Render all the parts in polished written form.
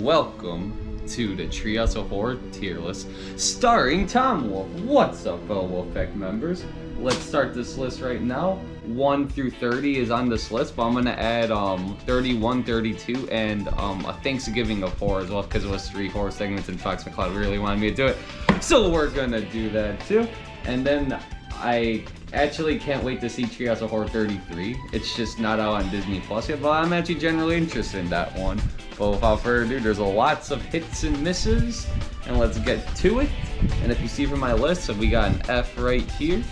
welcome to the Treehouse of Horror tier list, starring Tom Wolf. What's up, fellow Wolfpack members? Let's start this list right now. 1 through 30 is on this list, but I'm gonna add 31, 32, and a Thanksgiving of Horror as well, because it was 3 horror segments and Fox McCloud really wanted me to do it. So we're gonna do that too. And then I actually can't wait to see Treehouse of Horror 33. It's just not out on Disney Plus yet, but I'm actually generally interested in that one. But without further ado, there's lots of hits and misses, and let's get to it. And if you see from my list, so we got an F right here,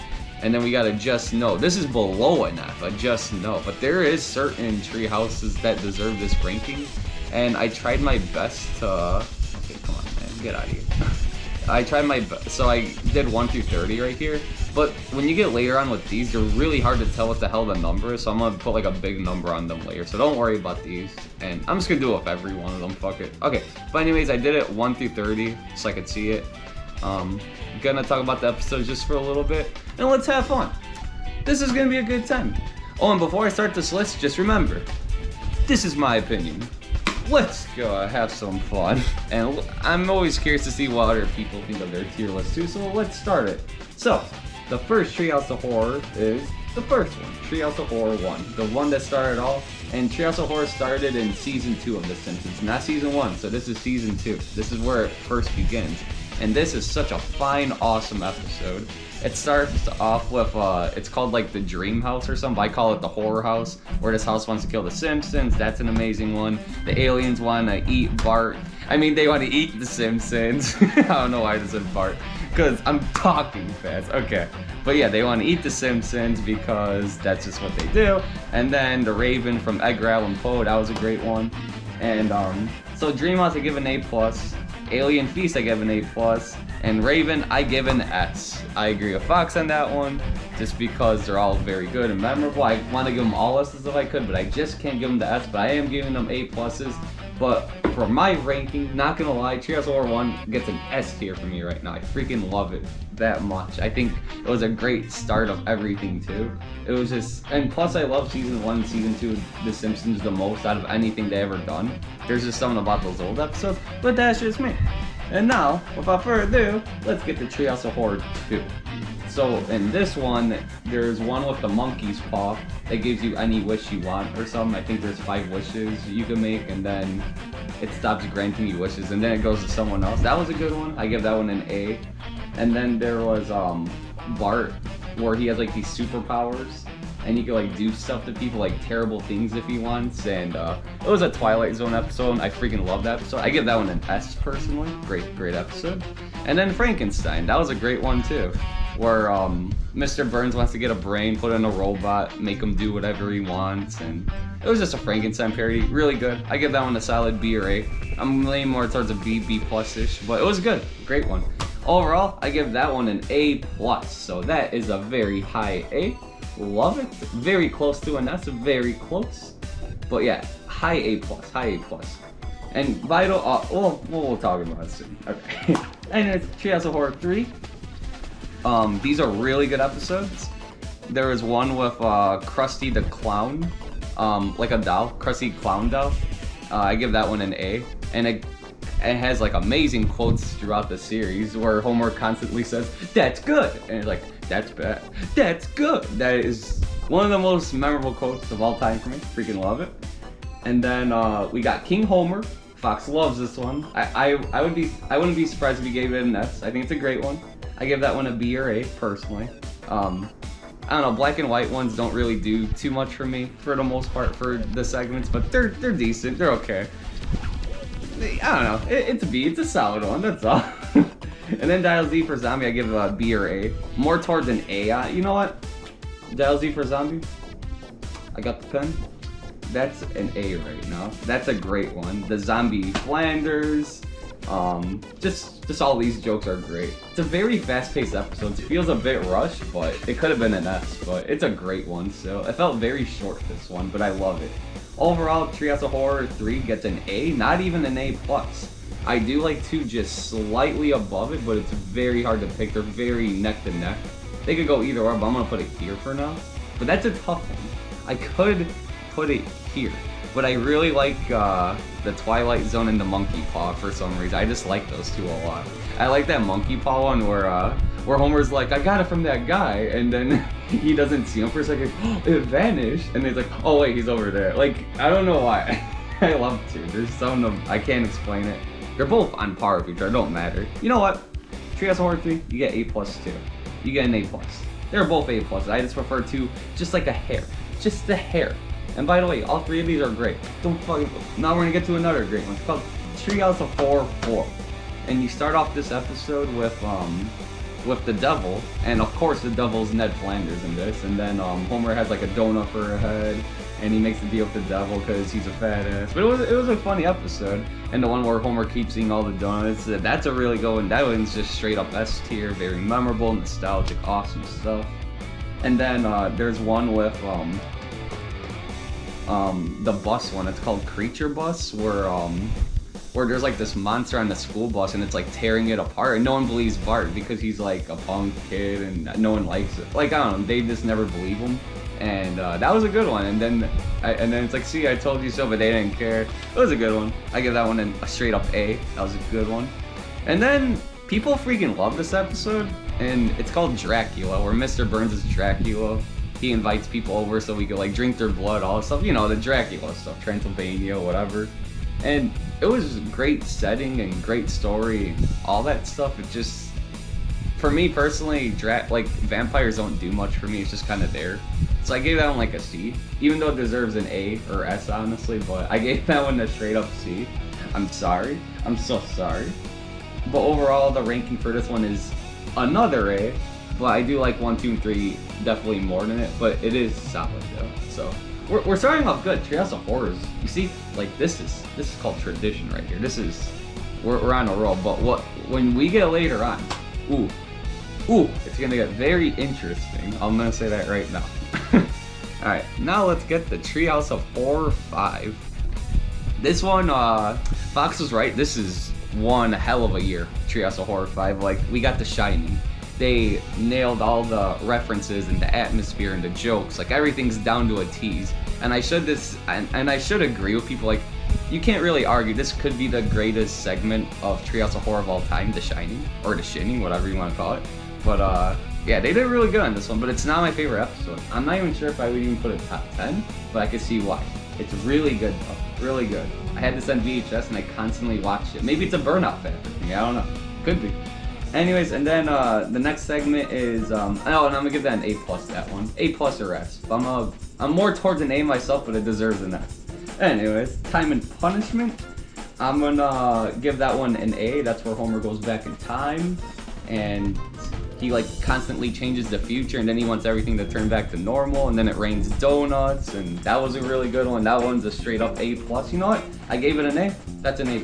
and then we got a just no. This is below an F, a just no. But there is certain Treehouses that deserve this ranking, and I tried my best to... Okay, come on, man, get out of here. I tried my best, so I did 1 through 30 right here. But when you get later on with these, they're really hard to tell what the hell the number is, so I'm gonna put like a big number on them later. So don't worry about these, and I'm just gonna do it with every one of them, fuck it. Okay, but anyways, I did it 1 through 30, so I could see it. Gonna talk about the episode just for a little bit, and let's have fun. This is gonna be a good time. Oh, and before I start this list, just remember, this is my opinion. Let's go have some fun. And I'm always curious to see what other people think of their tier list too, so let's start it. So, the first Treehouse of Horror is the first one, Treehouse of Horror 1, the one that started all. And Treehouse of Horror started in season 2 of The Simpsons, not season 1, so this is season 2. This is where it first begins. And this is such a fine, awesome episode. It starts off with, it's called like the Dream House or something. I call it the Horror House, where this house wants to kill the Simpsons. That's an amazing one. The aliens want to eat Bart. I mean, they want to eat the Simpsons. I don't know why I said Bart, because I'm talking fast. Okay. But yeah, they want to eat the Simpsons because that's just what they do. And then the Raven from Edgar Allan Poe, that was a great one. And so Dream House I give an A+. Alien Feast I give an A+, and Raven I give an S. I agree with Fox on that one, just because they're all very good and memorable. I want to give them all S's if I could, but I just can't give them the S, but I am giving them A+. But for my ranking, not gonna lie, Treehouse of Horror 1 gets an S tier for me right now. I freaking love it that much. I think it was a great start of everything too. It was just, and plus I love season 1 and season 2 of The Simpsons the most out of anything they ever done. There's just something about those old episodes, but that's just me. And now, without further ado, let's get to Treehouse of Horror 2. So in this one, there's one with the monkey's paw that gives you any wish you want or something. I think there's 5 wishes you can make, and then it stops granting you wishes, and then it goes to someone else. That was a good one. I give that one an A. And then there was Bart, where he has like these superpowers, and he can like do stuff to people, like terrible things if he wants. And it was a Twilight Zone episode, and I freaking love that episode. I give that one an S personally. Great episode. And then Frankenstein, that was a great one too, where Mr. Burns wants to get a brain, put in a robot, make him do whatever he wants, and it was just a Frankenstein parody. Really good. I give that one a solid B or A. I'm leaning more towards a B, B+-ish, but it was good. Great one. Overall, I give that one an A+, so that is a very high A. Love it. Very close to an S, very close. But yeah, high A+, high A+. And Vital, we'll talk about it soon. Okay. And it's Treehouse of Horror 3. These are really good episodes. There was one with Krusty the Clown, like a doll, Krusty Clown doll. I give that one an A. And it has like amazing quotes throughout the series where Homer constantly says, "That's good," and it's like, "That's bad. That's good." That is one of the most memorable quotes of all time for me. Freaking love it. And then we got King Homer. Fox loves this one. I wouldn't be surprised if he gave it an S. I think it's a great one. I give that one a B or A personally. I don't know, black and white ones don't really do too much for me for the most part for the segments, but they're decent. They're okay. I don't know. It's a B. It's a solid one. That's all. And then Dial Z for Zombie, I give a B or A. More towards an A. You know what? Dial Z for Zombie. I got the pen. That's an A right now. That's a great one. The Zombie Flanders. Just all these jokes are great. It's a very fast-paced episode. It feels a bit rushed, but it could have been an S. But it's a great one. So it felt very short, this one, but I love it. Overall, Treehouse of Horror 3 gets an A, not even an A+. I do like 2 just slightly above it, but it's very hard to pick. They're very neck to neck. They could go either or, but I'm gonna put it here for now. But that's a tough one. I could put it here. But I really like the Twilight Zone and the Monkey Paw for some reason. I just like those two a lot. I like that Monkey Paw one where Homer's like, I got it from that guy, and then he doesn't see him for a second. Oh, it vanished, and he's like, oh wait, he's over there. Like, I don't know why. I love to. There's some of them, I can't explain it. They're both on par with each other. Don't matter. You know what? Treehouse of Horror 3, you get A+ too. You get an A+. They're both A+. I just prefer 2, just like a hair. Just a hair. And by the way, all 3 of these are great. Don't fucking. Now we're gonna get to another great one. It's called Treehouse of Horror 4. And you start off this episode with the devil, and of course the devil's Ned Flanders in this. And then Homer has like a donut for a head, and he makes a deal with the devil because he's a fat ass. But it was a funny episode. And the one where Homer keeps eating all the donuts, that's a really good one. That one's just straight up S tier, very memorable, nostalgic, awesome stuff. And then there's one with the bus one. It's called Creature Bus, where there's like this monster on the school bus and it's like tearing it apart, and no one believes Bart because he's like a punk kid and no one likes it. Like, I don't know, they just never believe him. And that was a good one. And then it's like, see, I told you so, but they didn't care. It was a good one. I give that one a straight up A. That was a good one. And then people freaking love this episode, and it's called Dracula, where Mr. Burns is Dracula. He invites people over so we could like drink their blood, all that stuff. You know, the Dracula stuff, Transylvania, whatever. And it was great setting and great story, all that stuff. It just, for me personally, like vampires don't do much for me. It's just kind of there. So I gave that one like a C, even though it deserves an A or S, honestly. But I gave that one a straight up C. I'm sorry. I'm so sorry. But overall, the ranking for this one is another A. But I do like 1, 2, and 3 definitely more than it. But it is solid though. So we're starting off good. Treehouse of Horrors. You see, like this is called tradition right here. This is we're on a roll. But when we get later on, ooh, it's gonna get very interesting. I'm gonna say that right now. Alright, now let's get the Treehouse of Horror 5. This one, Fox was right. This is one hell of a year, Treehouse of Horror 5. Like, we got The Shining. They nailed all the references and the atmosphere and the jokes. Like, everything's down to a tease. And I should agree with people. Like, you can't really argue. This could be the greatest segment of Treehouse of Horror of all time, The Shining, or The Shining, whatever you want to call it. But yeah, they did really good on this one, but it's not my favorite episode. I'm not even sure if I would even put it top 10, but I can see why. It's really good though, really good. I had this on VHS and I constantly watched it. Maybe it's a burnout factor thing, I don't know. Could be. Anyways, and then the next segment is, oh, and I'm gonna give that an A+, that one. A+ or S. I'm more towards an A myself, but it deserves an S. Anyways, Time and Punishment. I'm gonna give that one an A. That's where Homer goes back in time, and he like constantly changes the future, and then he wants everything to turn back to normal, and then it rains donuts, and that was a really good one. That one's a straight up A+. You know what? I gave it an A. That's an A+.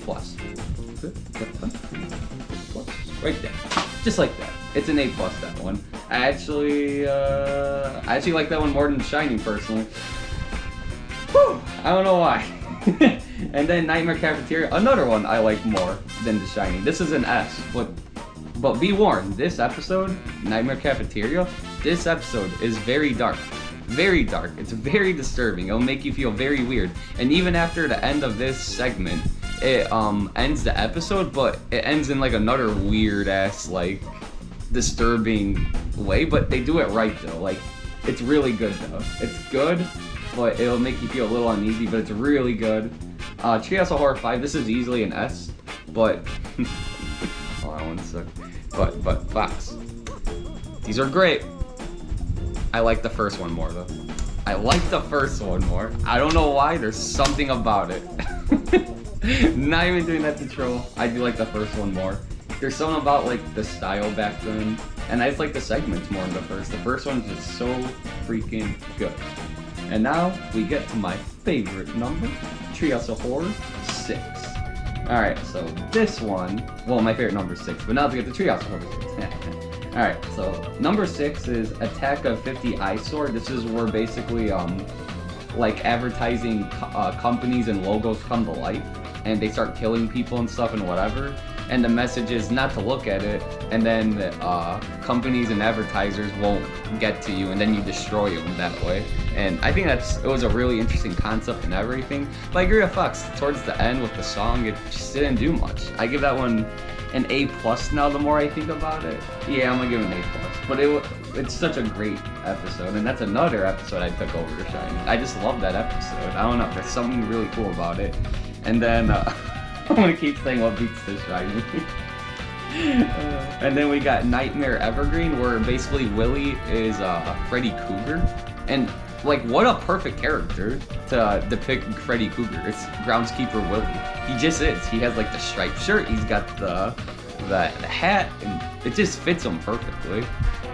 Right there. Just like that. It's an A+, that one. I actually like that one more than Shining, personally. Whew, I don't know why. And then Nightmare Cafeteria, another one I like more than The Shining. This is an S, but be warned, this episode, Nightmare Cafeteria, this episode is very dark. Very dark. It's very disturbing. It'll make you feel very weird. And even after the end of this segment, it ends the episode, but it ends in like another weird ass, like, disturbing way. But they do it right though. Like, it's really good though. It's good, but it'll make you feel a little uneasy, but it's really good. Treehouse of Horror 5, this is easily an S, but hold on one sec. But Fox, these are great. I like the first one more though. I like the first one more. I don't know why, there's something about it. Not even doing that to troll. I do like the first one more. There's something about like the style back then, and I just like the segments more than the first. The first one's just so freaking good. And now we get to my favorite number, Treehouse of Horror 6. Alright, so this one, well, my favorite number is 6, but now let's get to Treehouse of Horror 6. Alright, so number 6 is Attack of 50 Eyesore. This is where basically, like advertising companies and logos come to life, and they start killing people and stuff and whatever. and the message is not to look at it, and then companies and advertisers won't get to you, and then you destroy them that way. And I think it was a really interesting concept and everything. But I agree with Fox. Towards the end with the song, it just didn't do much. I give that one an A+ now. The more I think about it, yeah, I'm gonna give it an A+. But it's such a great episode, and that's another episode I took over to Shiny. I just love that episode. I don't know, there's something really cool about it. And then I'm gonna keep saying what beats the Shiny. And then we got Nightmare Evergreen, where basically Willie is Freddy Krueger, and like, what a perfect character to depict Freddy Krueger. It's groundskeeper Willie. He just is. He has like the striped shirt. He's got the hat, and it just fits him perfectly.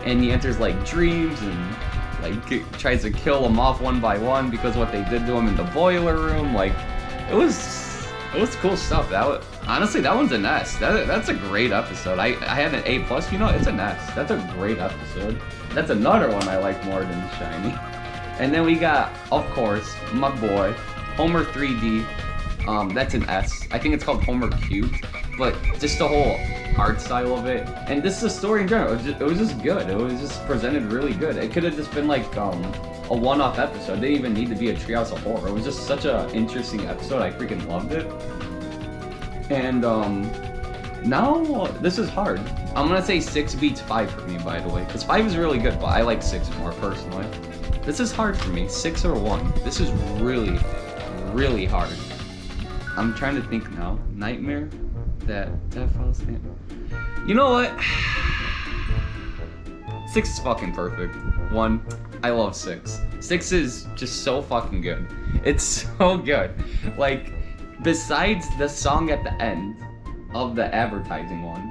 And he enters like dreams and like tries to kill them off one by one because what they did to him in the boiler room. Like, it was cool stuff. Honestly, that one's an S. That's a great episode. I had an A+. You know, it's an S. That's a great episode. That's another one I like more than Shiny. And then we got, of course, my boy, Homer 3D. That's an S. I think it's called Homer Cubed, but just the whole art style of it. And this is a story in general. It was just good. It was just presented really good. It could have just been like a one-off episode. It didn't even need to be a Treehouse of Horror. It was just such an interesting episode. I freaking loved it. And now this is hard. I'm gonna say 6 beats 5 for me, by the way, because 5 is really good, but I like 6 more personally. This is hard for me, 6 or 1. This is really, really hard. I'm trying to think now. Nightmare? That follows it. You know what? 6 is fucking perfect. 1, I love 6. 6 is just so fucking good. It's so good. Like, besides the song at the end of the advertising one,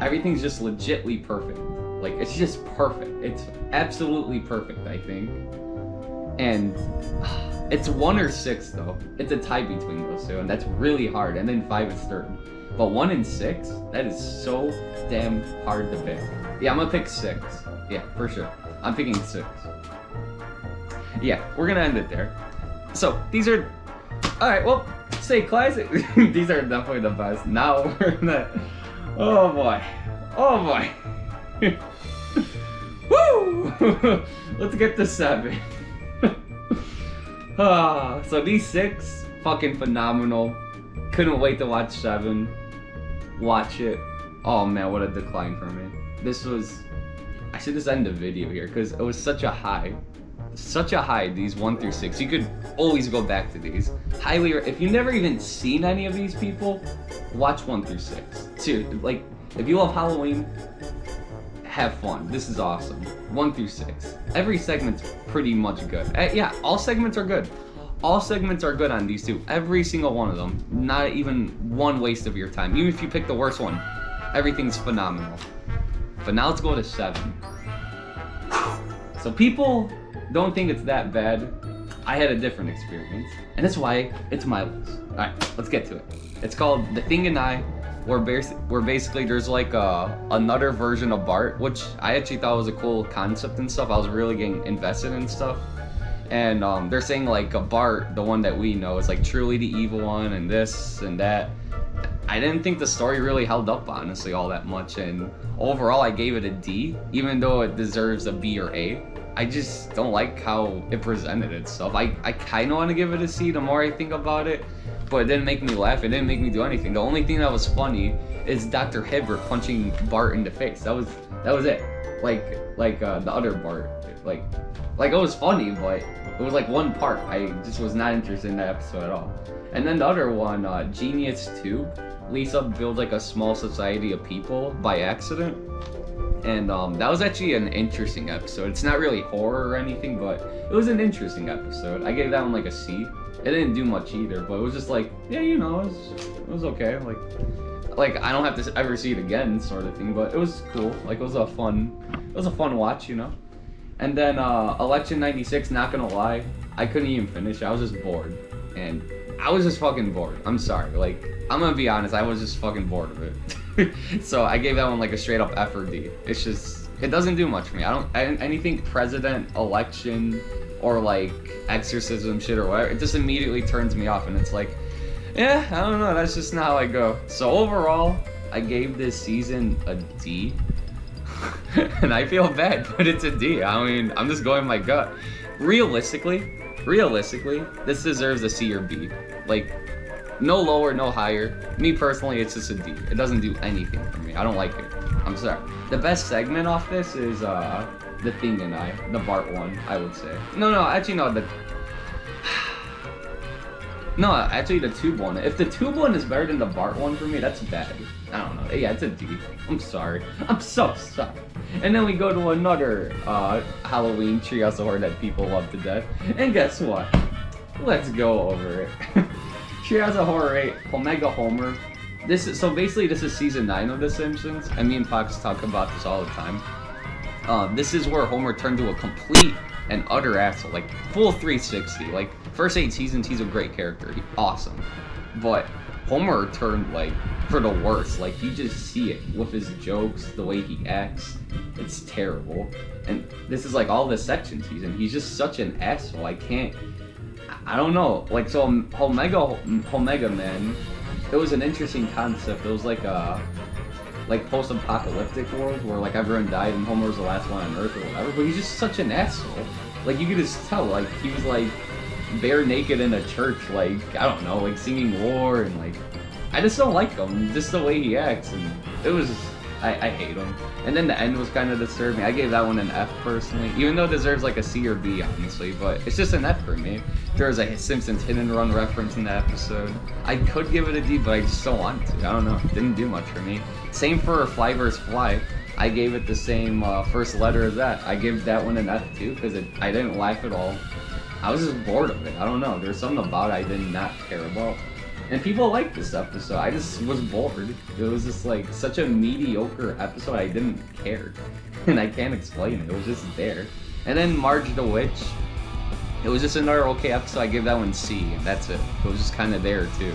everything's just legitly perfect. Like, it's just perfect. It's absolutely perfect, I think. And it's 1 or 6 though. It's a tie between those two, and that's really hard. And then 5 is third. But 1 and 6, that is so damn hard to pick. Yeah, I'm gonna pick 6. Yeah, for sure. I'm picking 6. Yeah, we're gonna end it there. So, these are... Alright, well, say classic. These are definitely the best. Now we're gonna... Oh boy. Oh boy. Woo! Let's get to 7. So these 6, fucking phenomenal. Couldn't wait to watch 7. Watch it. Oh man, what a decline for me. This was... I should just end the video here, because it was such a high. Such a high, these 1 through 6. You could always go back to these. Highly... If you've never even seen any of these people, watch 1 through 6. Seriously, like, if you love Halloween, have fun. This is awesome. 1 through 6. Every segment's pretty much good. Yeah, all segments are good. All segments are good on these two. Every single one of them. Not even one waste of your time. Even if you pick the worst one, everything's phenomenal. But now let's go to 7. So people don't think it's that bad. I had a different experience, and that's why it's my list. Alright, let's get to it. It's called The Thing and I, where basically there's like another version of Bart, which I actually thought was a cool concept and stuff. I was really getting invested in stuff. And they're saying like a Bart, the one that we know, is like truly the evil one, and this and that. I didn't think the story really held up, honestly, all that much, and overall I gave it a D, even though it deserves a B or A. I just don't like how it presented itself. I kind of want to give it a C the more I think about it, but it didn't make me laugh. It didn't make me do anything. The only thing that was funny is Dr. Hibbert punching Bart in the face. That was it. Like the other Bart. Like it was funny, but it was like one part. I just was not interested in that episode at all. And then the other one, Genius 2. Lisa builds like a small society of people by accident. And that was actually an interesting episode. It's not really horror or anything, but it was an interesting episode. I gave that one like a C. It didn't do much either, but it was just like, yeah, you know, it was okay. Like I don't have to ever see it again, sort of thing. But it was cool. Like it was a fun watch, you know. And then Election 96. Not gonna lie, I couldn't even finish. I was just bored, and I was just fucking bored. I'm sorry. Like I'm gonna be honest, I was just fucking bored of it. So I gave that one like a straight up F or D. It's just, it doesn't do much for me. Anything president, election, or like exorcism shit or whatever, it just immediately turns me off, and it's like, yeah, I don't know, that's just not how I go. So overall, I gave this season a D. And I feel bad, but it's a D. I mean, I'm just going my gut. Realistically, this deserves a C or B. Like, no lower, no higher. Me personally, it's just a D. It doesn't do anything for me. I don't like it. I'm sorry. The best segment off this is the Thing and I, the Bart one, I would say. No, actually no, no, actually the Tube one. If the Tube one is better than the Bart one for me, that's bad. I don't know. Yeah, it's a D. I'm sorry. I'm so sorry. And then we go to another Halloween Treehouse Horror that people love to death. And guess what? Let's go over it. Treehouse Horror 8, Omega Homer. This is season 9 of The Simpsons, and me and Fox talk about this all the time. This is where Homer turned to a complete and utter asshole, like full 360. Like first 8 seasons, he's a great character, awesome. But Homer turned like for the worst. Like you just see it with his jokes, the way he acts. It's terrible. And this is like all the section season. He's just such an asshole. I don't know. Like so, Omega Man. It was an interesting concept. It was like a post-apocalyptic world where like everyone died and Homer was the last one on Earth or whatever. But he's just such an asshole. Like you could just tell. Like he was like bare naked in a church. Like I don't know. Like singing war and like I just don't like him. Just the way he acts and it was. I hate him. And then the end was kind of disturbing. I gave that one an F personally, even though it deserves like a C or B honestly, but it's just an F for me. There was a Simpsons Hit and Run reference in the episode. I could give it a D, but I just don't want to. I don't know. It didn't do much for me. Same for Fly vs. Fly. I gave it the same first letter as that. I gave that one an F too because I didn't laugh at all. I was just bored of it. I don't know. There's something about it I did not care about. And people liked this episode. I just was bored. It was just like such a mediocre episode. I didn't care. And I can't explain it. It was just there. And then Marge the Witch. It was just another okay episode. I give that one C. And that's it. It was just kind of there too.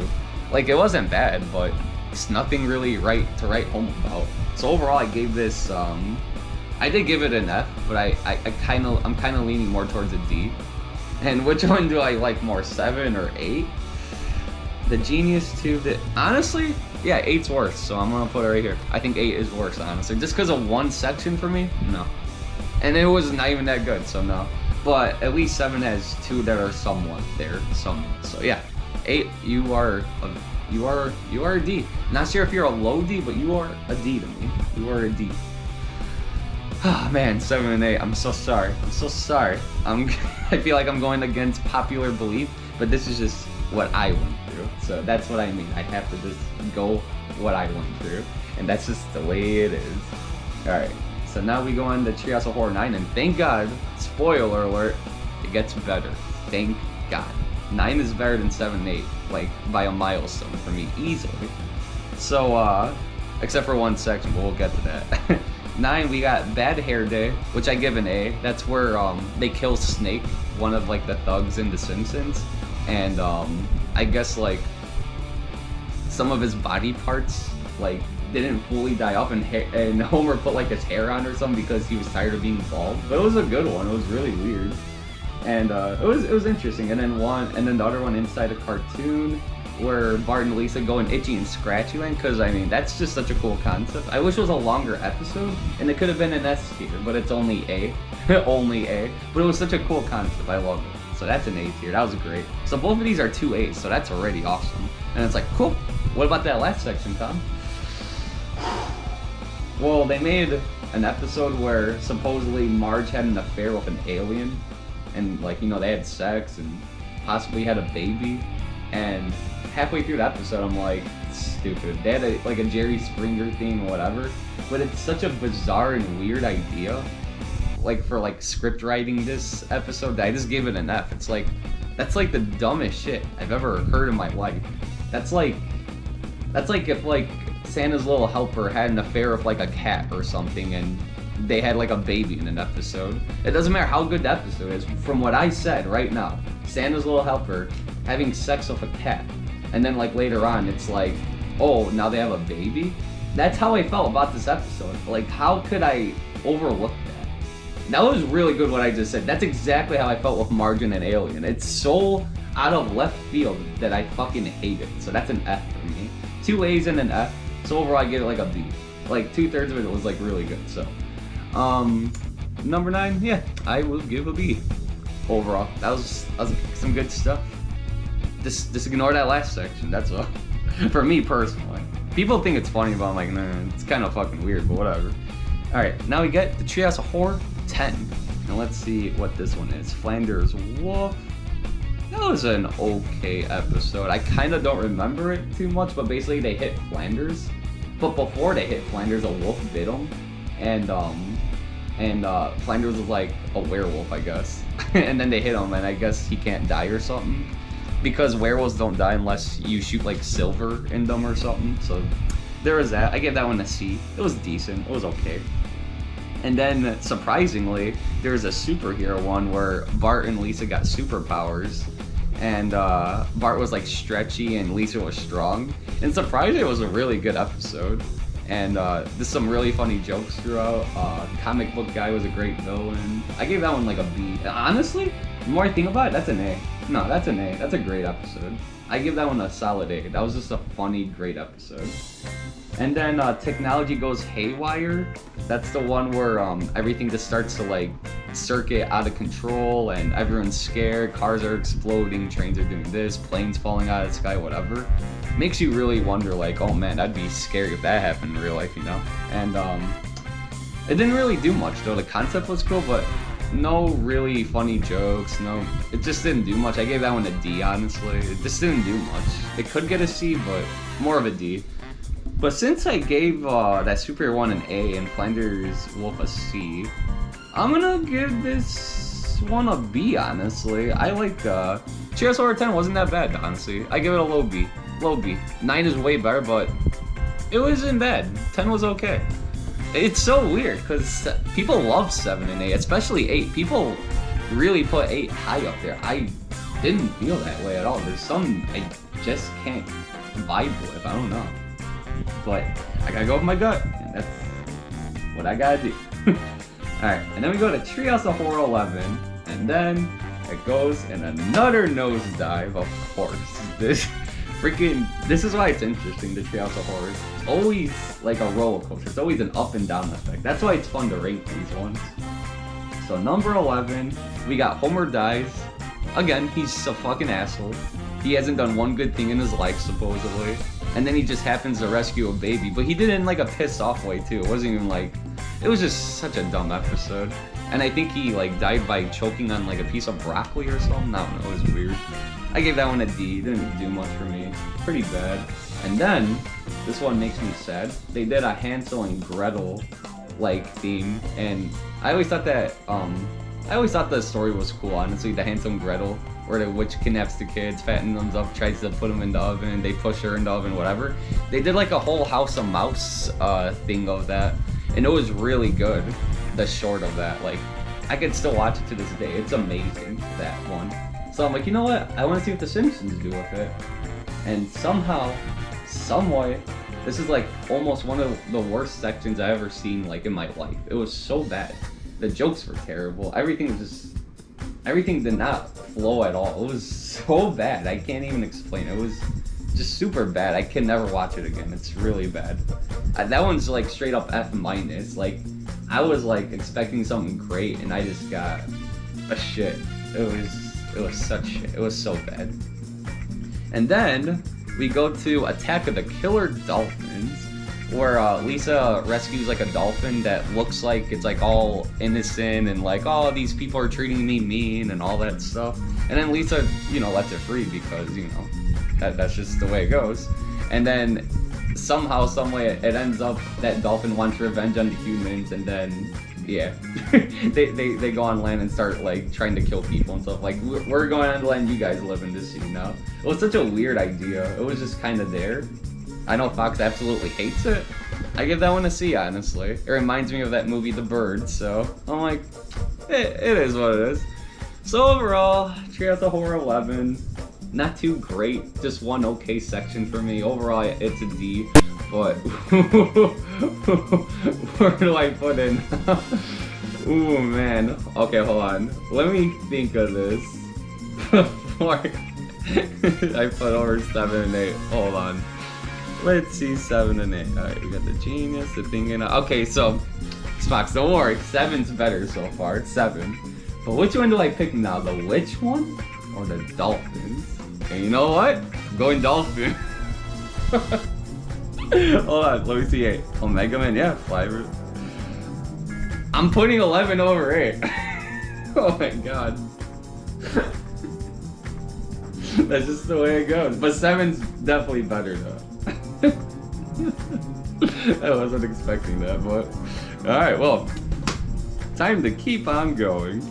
Like it wasn't bad, but it's nothing really to write home about. So overall, I gave this. I did give it an F, but I'm kind of leaning more towards a D. And which one do I like more, 7 or 8? The Genius Tube, honestly, yeah, 8's worse, so I'm gonna put it right here. I think 8 is worse, honestly. Just because of one section for me, no. And it was not even that good, so no. But at least 7 has 2 that are somewhat there, So yeah, 8, you are a D. Not sure if you're a low D, but you are a D to me. You are a D. Ah, man, 7 and 8. I'm so sorry. I feel like I'm going against popular belief, but this is just what I went through. So that's what I mean. I have to just go what I went through, and that's just the way it is. All right. So now we go on to Treehouse of Horror 9, and thank God, spoiler alert, it gets better. Thank God. 9 is better than 7 and 8, like by a milestone for me, easily. So, except for one section, but we'll get to that. 9, we got Bad Hair Day, which I give an A. That's where they kill Snake, one of like the thugs in The Simpsons, and I guess like some of his body parts like didn't fully die off, and Homer put like his hair on or something because he was tired of being bald. But it was a good one. It was really weird, and it was interesting. And then the other one inside a cartoon where Bart and Lisa go in Itchy and Scratchy Land, because I mean that's just such a cool concept. I wish it was a longer episode and it could have been an S tier, but it's only A. Only A. But it was such a cool concept. I love it. So that's an A tier. That was great. So both of these are 2 A's, so that's already awesome. And it's like, cool. What about that last section, Tom? Well, they made an episode where supposedly Marge had an affair with an alien, and like, you know, they had sex and possibly had a baby. And halfway through the episode, I'm like, stupid. They had a Jerry Springer theme or whatever, but it's such a bizarre and weird idea. Like for like script writing this episode, I just gave it an F. It's like, that's like the dumbest shit I've ever heard in my life. That's like if like Santa's Little Helper had an affair with like a cat or something and they had like a baby in an episode. It doesn't matter how good the episode is. From what I said right now, Santa's Little Helper having sex with a cat, and then like later on it's like, oh, now they have a baby? That's how I felt about this episode. Like, how could I overlook that? That was really good what I just said. That's exactly how I felt with Margin and Alien. It's so out of left field that I fucking hate it. So that's an F for me. 2 A's and an F. So overall, I give it like a B. Like 2/3 of it was like really good. So, number 9, yeah, I will give a B. Overall, that was some good stuff. Just ignore that last section. That's all. For me personally, people think it's funny, but I'm like, nah, it's kind of fucking weird. But whatever. All right, now we get the Treehouse of Horror 10. Now let's see what this one is. Flanders Wolf. That was an okay episode. I kind of don't remember it too much, but basically they hit Flanders. But before they hit Flanders, a wolf bit him, and Flanders was like a werewolf, I guess. And then they hit him, and I guess he can't die or something, because werewolves don't die unless you shoot like silver in them or something. So there was that. I gave that one a C. It was decent. It was okay. And then surprisingly, there was a superhero one where Bart and Lisa got superpowers. And Bart was like stretchy and Lisa was strong. And surprisingly, it was a really good episode. And there's some really funny jokes throughout. Comic book guy was a great villain. I gave that one like a B. Honestly, the more I think about it, that's an A. No, that's an A. That's a great episode. I give that one a solid A. That was just a funny, great episode. And then Technology Goes Haywire. That's the one where everything just starts to like circuit out of control and everyone's scared, cars are exploding, trains are doing this, planes falling out of the sky, whatever. Makes you really wonder like, oh man, that'd be scary if that happened in real life, you know? And it didn't really do much though. The concept was cool, but no really funny jokes, no, it just didn't do much. I gave that one a D, honestly. It just didn't do much. It could get a C, but more of a D. But since I gave that superhero one an A and Flanders Wolf a C, I'm gonna give this one a B, honestly. I like Treehouse Horror 10 wasn't that bad, honestly. I give it a low B. Low B. 9 is way better, but it wasn't bad. 10 was okay. It's so weird, because people love 7 and 8, especially 8. People really put 8 high up there. I didn't feel that way at all. There's some I just can't vibe with. I don't know. But I gotta go with my gut, and that's what I gotta do. Alright, and then we go to Treehouse of Horror 11, and then it goes in another nosedive, of course. This is why it's interesting, the Treehouse of Horror. It's always like a roller coaster. It's always an up and down effect. That's why it's fun to rate these ones. So number 11, we got Homer Dies. Again, he's a fucking asshole. He hasn't done one good thing in his life, supposedly. And then he just happens to rescue a baby. But he did it in like a pissed off way too. It wasn't even like... It was just such a dumb episode. And I think he like died by choking on like a piece of broccoli or something. I don't know, it was weird. I gave that one a D. It didn't do much for me. Pretty bad. And then, this one makes me sad. They did a Hansel and Gretel like theme. And I always thought that, the story was cool, honestly. The Hansel and Gretel, where the witch kidnaps the kids, fattens them up, tries to put them in the oven, they push her in the oven, whatever. They did like a whole House of Mouse thing of that. And it was really good, the short of that. Like, I could still watch it to this day. It's amazing, that one. So I'm like, you know what? I want to see what the Simpsons do with it. And somehow, someway, this is like almost one of the worst sections I've ever seen like in my life. It was so bad. The jokes were terrible. Everything did not flow at all. It was so bad. I can't even explain it. It was just super bad. I can never watch it again. It's really bad. That one's like straight up F-. Like, I was like expecting something great and I just got a shit. It was such shit. It was so bad. And then we go to Attack of the Killer Dolphins, where Lisa rescues like a dolphin that looks like it's like all innocent and like, oh, these people are treating me mean and all that stuff. And then Lisa, you know, lets it free because, you know, that's just the way it goes. And then somehow, someway, it ends up that dolphin wants revenge on the humans, and then, yeah, they go on land and start like trying to kill people and stuff. Like, we're going on land, you guys live in this scene now. It was such a weird idea. It was just kind of there. I know Fox absolutely hates it. I give that one a C, honestly. It reminds me of that movie The Bird, so I'm like, it is what it is. So overall, Treehouse of Horror 11, not too great, just one okay section for me. Overall, it's a D, but where do I put in? Ooh, man. Okay, hold on. Let me think of this before I put over 7 and 8. Hold on. Let's see, 7 and 8. All right, we got the genius, the thing, and okay. So, Smocks, don't worry. 7's better so far. It's 7. But which one do I pick now? The witch one or the dolphins? And you know what? I'm going dolphin. Hold on, let me see 8. Omega Man, yeah, Flyers. I'm putting 11 over 8. Oh my god. That's just the way it goes. But 7's definitely better though. I wasn't expecting that, but alright, well, time to keep on going.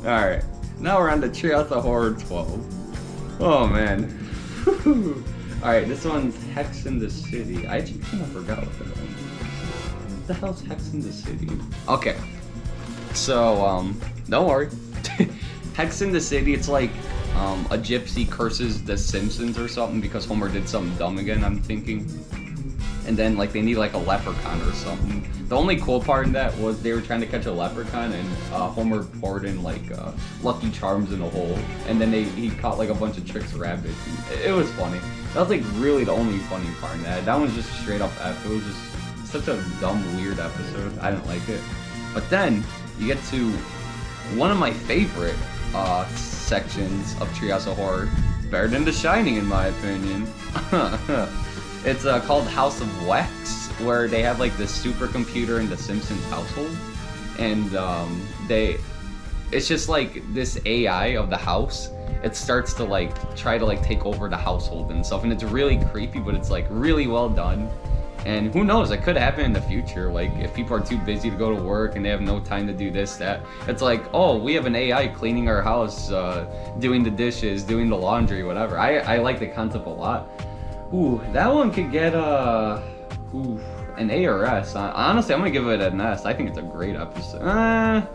Alright, now we're on the Treehouse of Horror 12. Oh man. Alright, this one's Hex in the City. I actually kind of forgot what that one was. What the hell's Hex in the City? Okay, so, don't worry. Hex in the City, it's like a gypsy curses the Simpsons or something because Homer did something dumb again, I'm thinking. And then like they need like a leprechaun or something. The only cool part in that was they were trying to catch a leprechaun and Homer poured in like Lucky Charms in a hole, and then he caught like a bunch of Trix rabbits. It was funny. That was like really the only funny part in that. That one's just straight up F. It was just such a dumb, weird episode. I didn't like it. But then you get to one of my favorite sections of Treehouse of Horror, better than The Shining in my opinion. It's called House of Wax, where they have like this supercomputer in the Simpsons household, and it's just like this AI of the house. It starts to like try to like take over the household and stuff, and it's really creepy, but it's like really well done. And who knows, it could happen in the future. Like if people are too busy to go to work and they have no time to do this, that, it's like, oh, we have an AI cleaning our house, doing the dishes, doing the laundry, whatever. I like the concept a lot. Ooh, that one could get an A or S. Honestly, I'm gonna give it an S. I think it's a great episode.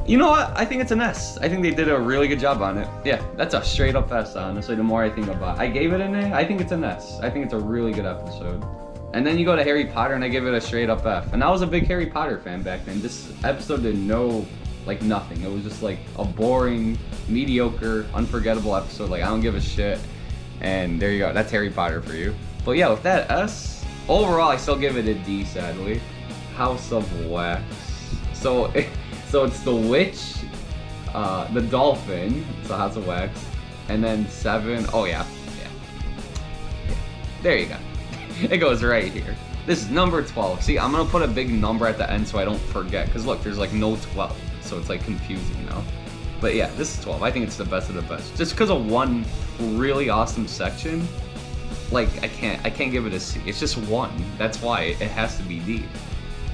You know what? I think it's an S. I think they did a really good job on it. Yeah, that's a straight up S, honestly, the more I think about it. I gave it an A. I think it's an S. I think it's a really good episode. And then you go to Harry Potter and I give it a straight up F. And I was a big Harry Potter fan back then. This episode did like nothing. It was just like a boring, mediocre, unforgettable episode. Like I don't give a shit. And there you go. That's Harry Potter for you. But yeah, with that S, overall I still give it a D, sadly. House of Wax. So it's the witch, the dolphin, so House of Wax, and then 7. Oh yeah. There you go. It goes right here. This is number 12. See, I'm gonna put a big number at the end so I don't forget. Cause look, there's like no 12, so it's like confusing now. But yeah, this is 12. I think it's the best of the best. Just because of one really awesome section, like I can't give it a C. It's just one. That's why it has to be D.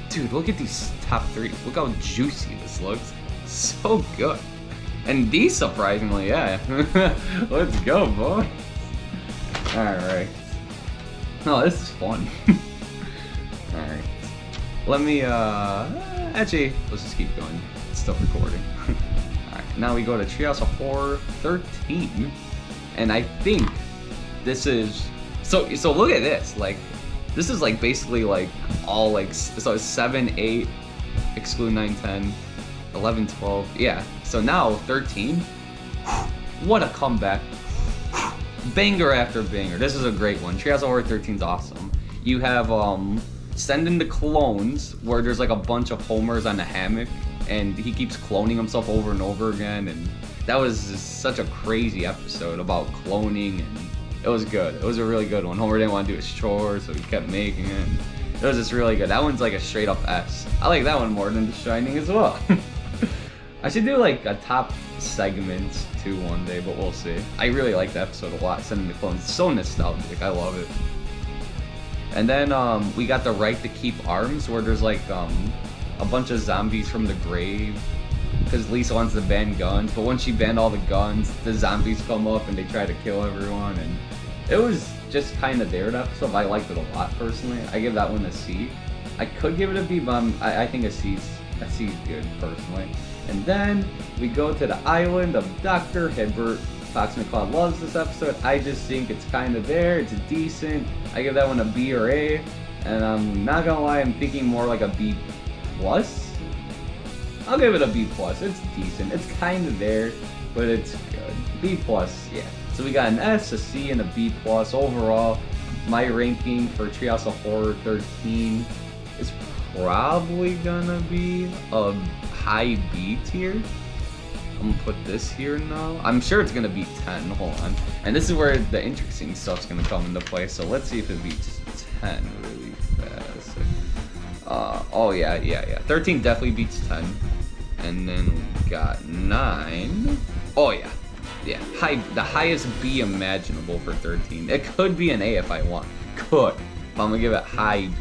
Dude, look at these top 3. Look how juicy this looks. So good. And D, surprisingly, yeah. Let's go, boy. Alright. No, this is fun. Alright. Let me, actually, let's just keep going. It's still recording. Alright, now we go to Treehouse of Horror 13. And I think this is, so look at this, like, this is like basically like all like, so it's 7, 8, exclude 9, 10, 11, 12, yeah. So now 13, what a comeback. Banger after banger. This is a great one. Treehouse of Horror 13 is awesome. You have Send in the Clones, where there's like a bunch of Homers on a hammock, and he keeps cloning himself over and over again, and that was just such a crazy episode about cloning, and it was good. It was a really good one. Homer didn't want to do his chores, so he kept making it. It was just really good. That one's like a straight up S. I like that one more than The Shining as well. I should do like a top segments too one day, but we'll see. I really like the episode a lot. Sending the Clones. It's so nostalgic. I love it. And then we got The Right to Keep Arms, where there's like a bunch of zombies from the grave. Because Lisa wants to ban guns, but once she banned all the guns, the zombies come up and they try to kill everyone, and it was just kind of there, that episode. I liked it a lot personally. I give that one a C. I could give it a B, but I think a C is good personally. And then we go to the island of Dr. Hibbert. Fox McCloud loves this episode. I just think it's kind of there. It's decent. I give that one a B or A, and I'm not gonna lie, I'm thinking more like a B plus. I'll give it a B plus. It's decent. It's kind of there, but it's good. B plus, yeah. So we got an S, a C, and a B+. Overall, my ranking for Treehouse of Horror 13 is probably gonna be a high B tier. I'm gonna put this here now. I'm sure it's gonna be 10, hold on. And this is where the interesting stuff's gonna come into play, so let's see if it beats 10 really fast. Oh yeah. 13 definitely beats 10. And then we got 9. Oh yeah, the highest B imaginable for 13. It could be an A if I want, but I'm gonna give it high B,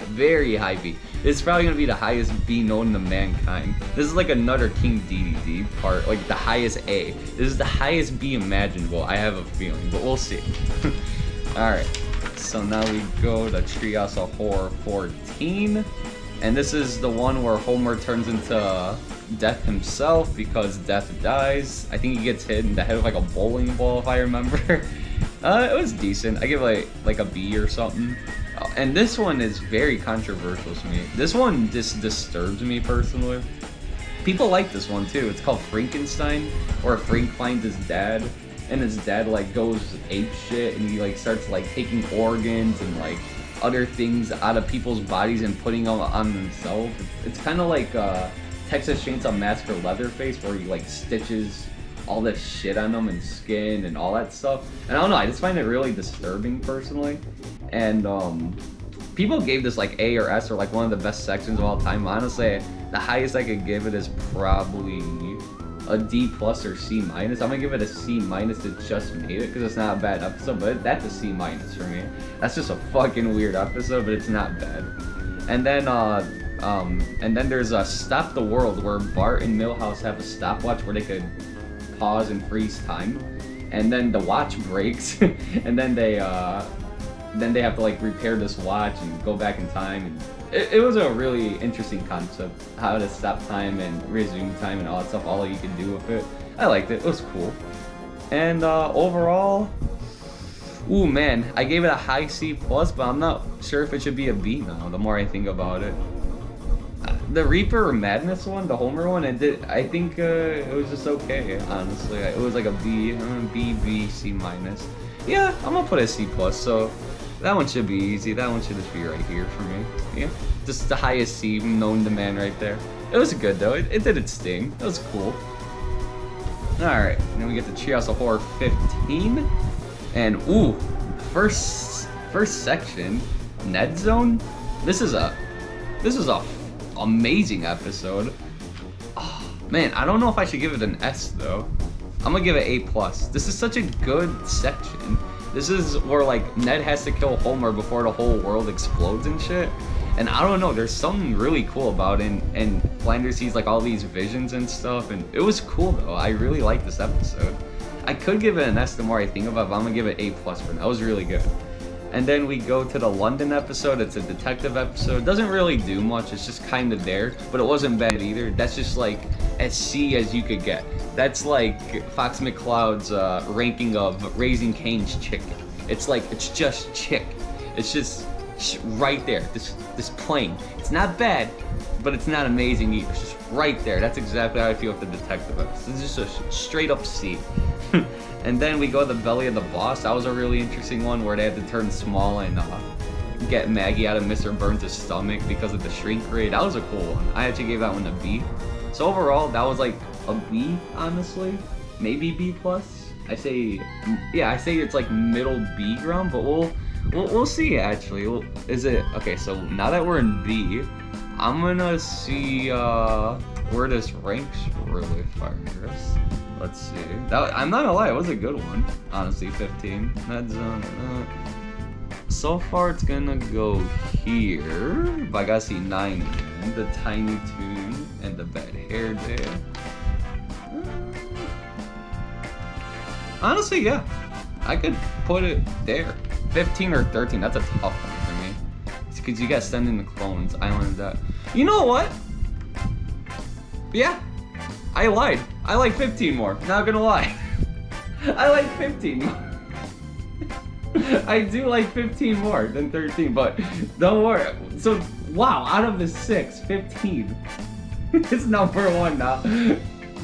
very high B. It's probably gonna be the highest B known to mankind. This is like another King DDD part, like the highest A. This is the highest B imaginable, I have a feeling, but we'll see. Alright, so now we go to Treehouse of Horror 14. And this is the one where Homer turns into Death himself because Death dies. I think he gets hit in the head with like a bowling ball, if I remember. It was decent. I give it like a B or something. And this one is very controversial to me. This one just disturbs me personally. People like this one too. It's called Frankenstein, or Frank finds his dad, and his dad like goes ape shit, and he like starts like taking organs and like other things out of people's bodies and putting them on himself. It's kind of like Texas Chainsaw Massacre Leatherface, where he like stitches all this shit on them and skin and all that stuff. And I don't know, I just find it really disturbing personally. And people gave this like A or S, or like one of the best sections of all time. Honestly, the highest I could give it is probably a D+ or C-. I'm gonna give it a C- to Just Made It, because it's not a bad episode, but that's a C- for me. That's just a fucking weird episode, but it's not bad. And then there's a Stop the World, where Bart and Milhouse have a stopwatch where they could pause and freeze time, and then the watch breaks, and then they have to like repair this watch and go back in time. And it was a really interesting concept, how to stop time and resume time and all that stuff, all you can do with it. I liked it, it was cool. And overall, ooh man, I gave it a high C+, but I'm not sure if it should be a B now, the more I think about it. The Reaper Madness one, the Homer one, I think it was just okay, honestly. It was like a B, C-. Yeah, I'm gonna put a C+, so that one should be easy. That one should just be right here for me. Yeah, just the highest C known to man right there. It was good though, it did its thing. It was cool. Alright, then we get to Treehouse of Horror 15. And ooh, first section, Ned Zone. This is a amazing episode. Oh, man, I don't know if I should give it an S though. I'm gonna give it A+. This is such a good section. This is where like Ned has to kill Homer before the whole world explodes and shit. And I don't know, there's something really cool about it. And Flanders sees like all these visions and stuff, and it was cool though. I really like this episode. I could give it an S the more I think about it, but I'm gonna give it A+ for now. It was really good. And then we go to the London episode. It's a detective episode. Doesn't really do much. It's just kind of there, but it wasn't bad either. That's just like as C as you could get. That's like Fox McCloud's ranking of Raising Cane's chicken. It's like, it's just chick. It's just right there. This plain. It's not bad, but it's not amazing either. It's just right there. That's exactly how I feel with the detective episode. It's just a straight up C. And then we go to the Belly of the Boss. That was a really interesting one where they had to turn small and get Maggie out of Mr. Burns' stomach because of the shrink ray. That was a cool one. I actually gave that one a B. So overall, that was like a B, honestly. Maybe B+. I say it's like middle B ground, but we'll see actually. Is it okay? So now that we're in B, I'm gonna see where this ranks really first. Let's see. I'm not gonna lie, it was a good one. Honestly, 15. That's so far it's gonna go here. But I gotta see 9 again. The Tiny Toon and the Bad Hair Day. Honestly, yeah. I could put it there. 15 or 13, that's a tough one for me. It's because you got Sending the Clones, Island of Death. You know what? Yeah. I lied. I like 15 more. Not gonna lie. I like 15 more. I do like 15 more than 13, but don't worry. So, wow, out of the 6, 15 is number 1 now.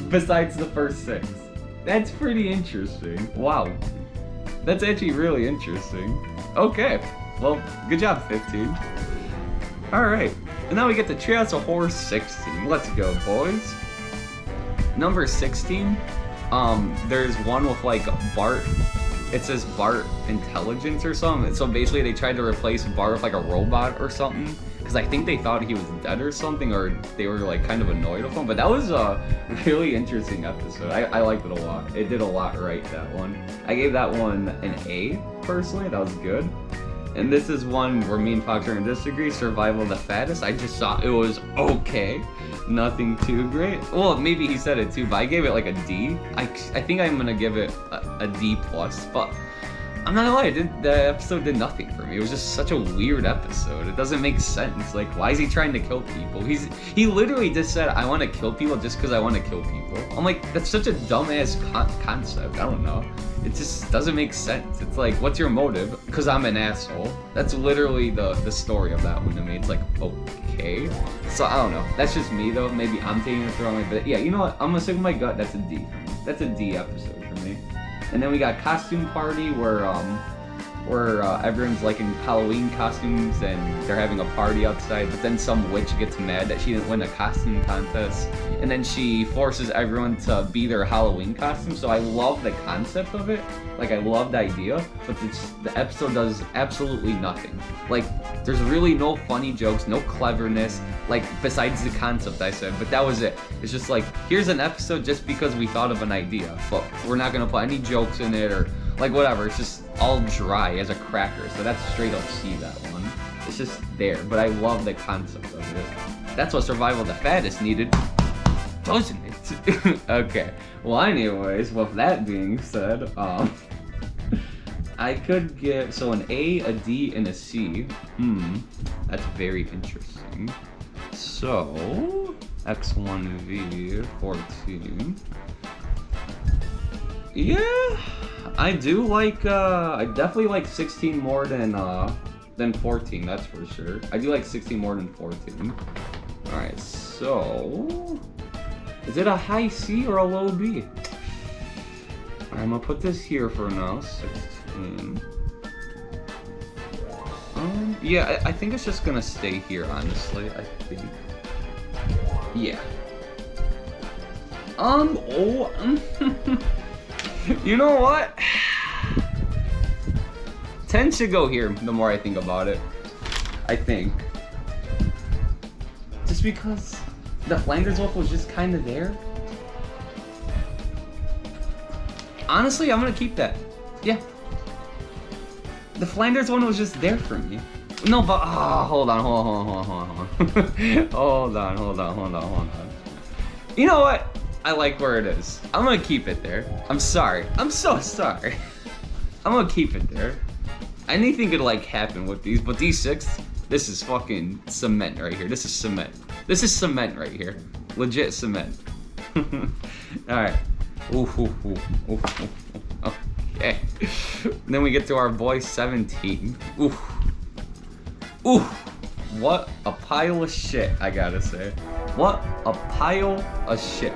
Besides the first 6. That's pretty interesting. Wow. That's actually really interesting. Okay. Well, good job, 15. Alright. And now we get the Treehouse of Horror 16. Let's go, boys. Number 16. There's one with like Bart. It says Bart Intelligence or something. So basically they tried to replace Bart with like a robot or something. Because I think they thought he was dead or something, or they were like kind of annoyed with him. But that was a really interesting episode. I liked it a lot. It did a lot right, that one. I gave that one an A, personally. That was good. And this is one where me and Fox are in disagree. Survival of the Fattest. I just thought it was okay. Nothing too great. Well, maybe he said it too, but I gave it like a D. I think I'm gonna give it a D+, but I'm not gonna lie, the episode did nothing for me. It was just such a weird episode. It doesn't make sense. Like, why is he trying to kill people? He literally just said, I want to kill people just because I want to kill people. I'm like, that's such a dumbass concept. I don't know. It just doesn't make sense. It's like, what's your motive? Because I'm an asshole. That's literally the story of that one to me. It's like, okay. So, I don't know. That's just me, though. Maybe I'm taking it the wrong way. But yeah, you know what? I'm going to stick with my gut. That's a D for me. That's a D episode for me. And then we got Costume Party, where everyone's like in Halloween costumes and they're having a party outside, but then some witch gets mad that she didn't win a costume contest, and then she forces everyone to be their Halloween costume. So I love the concept of it, like I love the idea, but the episode does absolutely nothing. Like, there's really no funny jokes, no cleverness, like besides the concept I said, but that was it. It's just like, here's an episode just because we thought of an idea, but we're not gonna put any jokes in it or like whatever. It's just all dry as a cracker. So that's straight up C, that one. It's just there, but I love the concept of it. That's what Survival of the Fattest needed, doesn't it? Okay. Well, anyways, with that being said, I could get so an A, a D, and a C. That's very interesting. So X1V 14. Yeah, I do like. I definitely like 16 more than 14. That's for sure. I do like 16 more than 14. All right, so is it a high C or a low B? I'm gonna put this here for now. 16. Yeah, I think it's just gonna stay here. Honestly, I think. Yeah. You know what? 10 should go here, the more I think about it. I think. Just because the Flanders Wolf was just kind of there. Honestly, I'm gonna keep that. Yeah. The Flanders one was just there for me. No, but, hold on. Hold on. You know what? I like where it is. I'm gonna keep it there. I'm sorry. I'm so sorry. I'm gonna keep it there. Anything could like happen with these, but these 6, this is fucking cement right here. This is cement. This is cement right here. Legit cement. Alright. Okay. Then we get to our boy 17. What a pile of shit, I gotta say. What a pile of shit.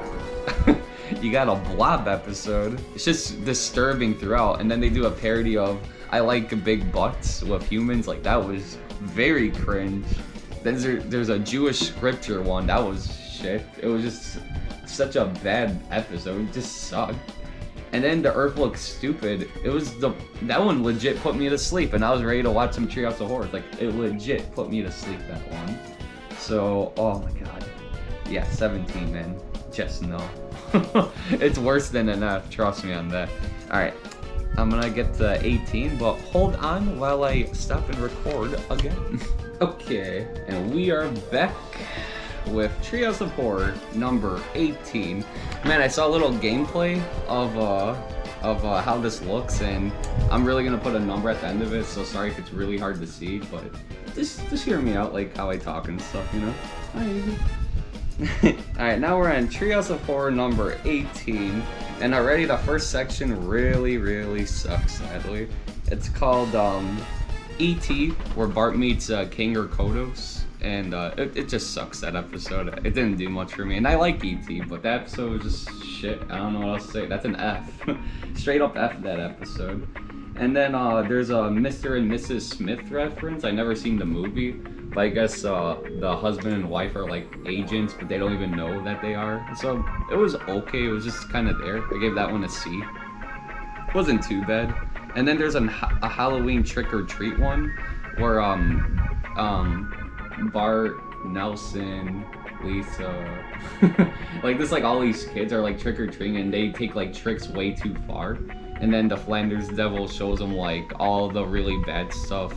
You got a Blob episode. It's just disturbing throughout, and then they do a parody of I Like Big Butts with humans. Like, that was very cringe. Then there's a Jewish scripture one. That was shit. It was just such a bad episode. It just sucked. And then The Earth Looks Stupid. It was that one legit put me to sleep, and I was ready to watch some Treehouse of Horror. Like, it legit put me to sleep, that one. So, oh my god. Yeah, 17, man. Just no. It's worse than an F, trust me on that. Alright, I'm gonna get to 18, but hold on while I stop and record again. Okay, and we are back with Treehouse of Horror number 18. Man, I saw a little gameplay of how this looks, and I'm really gonna put a number at the end of it, so sorry if it's really hard to see, but just hear me out, like how I talk and stuff, you know? Alright, now we're on Treehouse of Horror number 18, and already the first section really sucks, sadly. It's called E.T., where Bart meets King or Kodos, and it just sucks, that episode. It didn't do much for me, and I like E.T., but that episode was just shit. I don't know what else to say. That's an F. Straight up F, that episode. And then there's a Mr. and Mrs. Smith reference. I never seen the movie, but I guess the husband and wife are like agents, but they don't even know that they are. So it was okay. It was just kind of there. I gave that one a C. Wasn't too bad. And then there's a Halloween trick or treat one where Bart, Nelson, Lisa, like this, like all these kids are like trick or treating, and they take like tricks way too far. And then the Flanders Devil shows them like all the really bad stuff,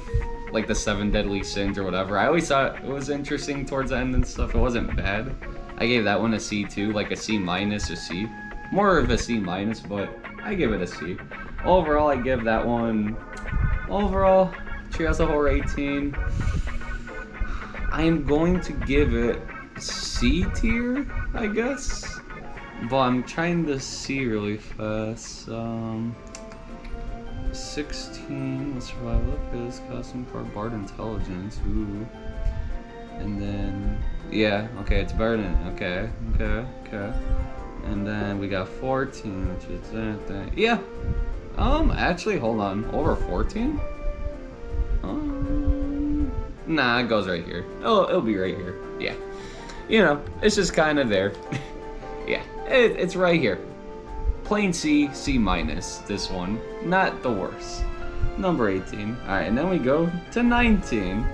like the 7 deadly sins or whatever. I always thought it was interesting towards the end and stuff. It wasn't bad. I gave that one a C too, like a C minus, a C. More of a C minus, but I give it a C. Overall, I give that one, overall, Treehouse of Horror 18. I am going to give it C tier, I guess. But I'm trying to see really fast. 16, let's survive. Look at this costume for Bard Intelligence. Ooh. And then, yeah, okay, it's better than, okay. And then we got 14, which is that. Yeah. Actually, hold on. Over 14? Nah, it goes right here. It'll be right here. Yeah. You know, it's just kind of there. Yeah, it's right here. Plain C, C minus, this one. Not the worst. Number 18. Alright, and then we go to 19.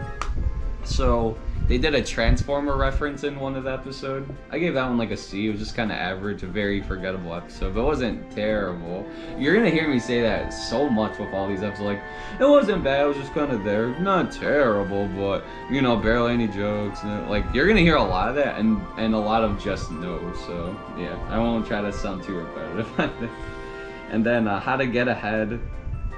So, they did a Transformer reference in one of the episodes. I gave that one like a C. It was just kind of average, a very forgettable episode, but it wasn't terrible. You're gonna hear me say that so much with all these episodes, like, it wasn't bad, it was just kind of there. Not terrible, but, you know, barely any jokes. Like, you're gonna hear a lot of that, and a lot of just no, so, yeah. I won't try to sound too repetitive on this. And then, How to Get Ahead.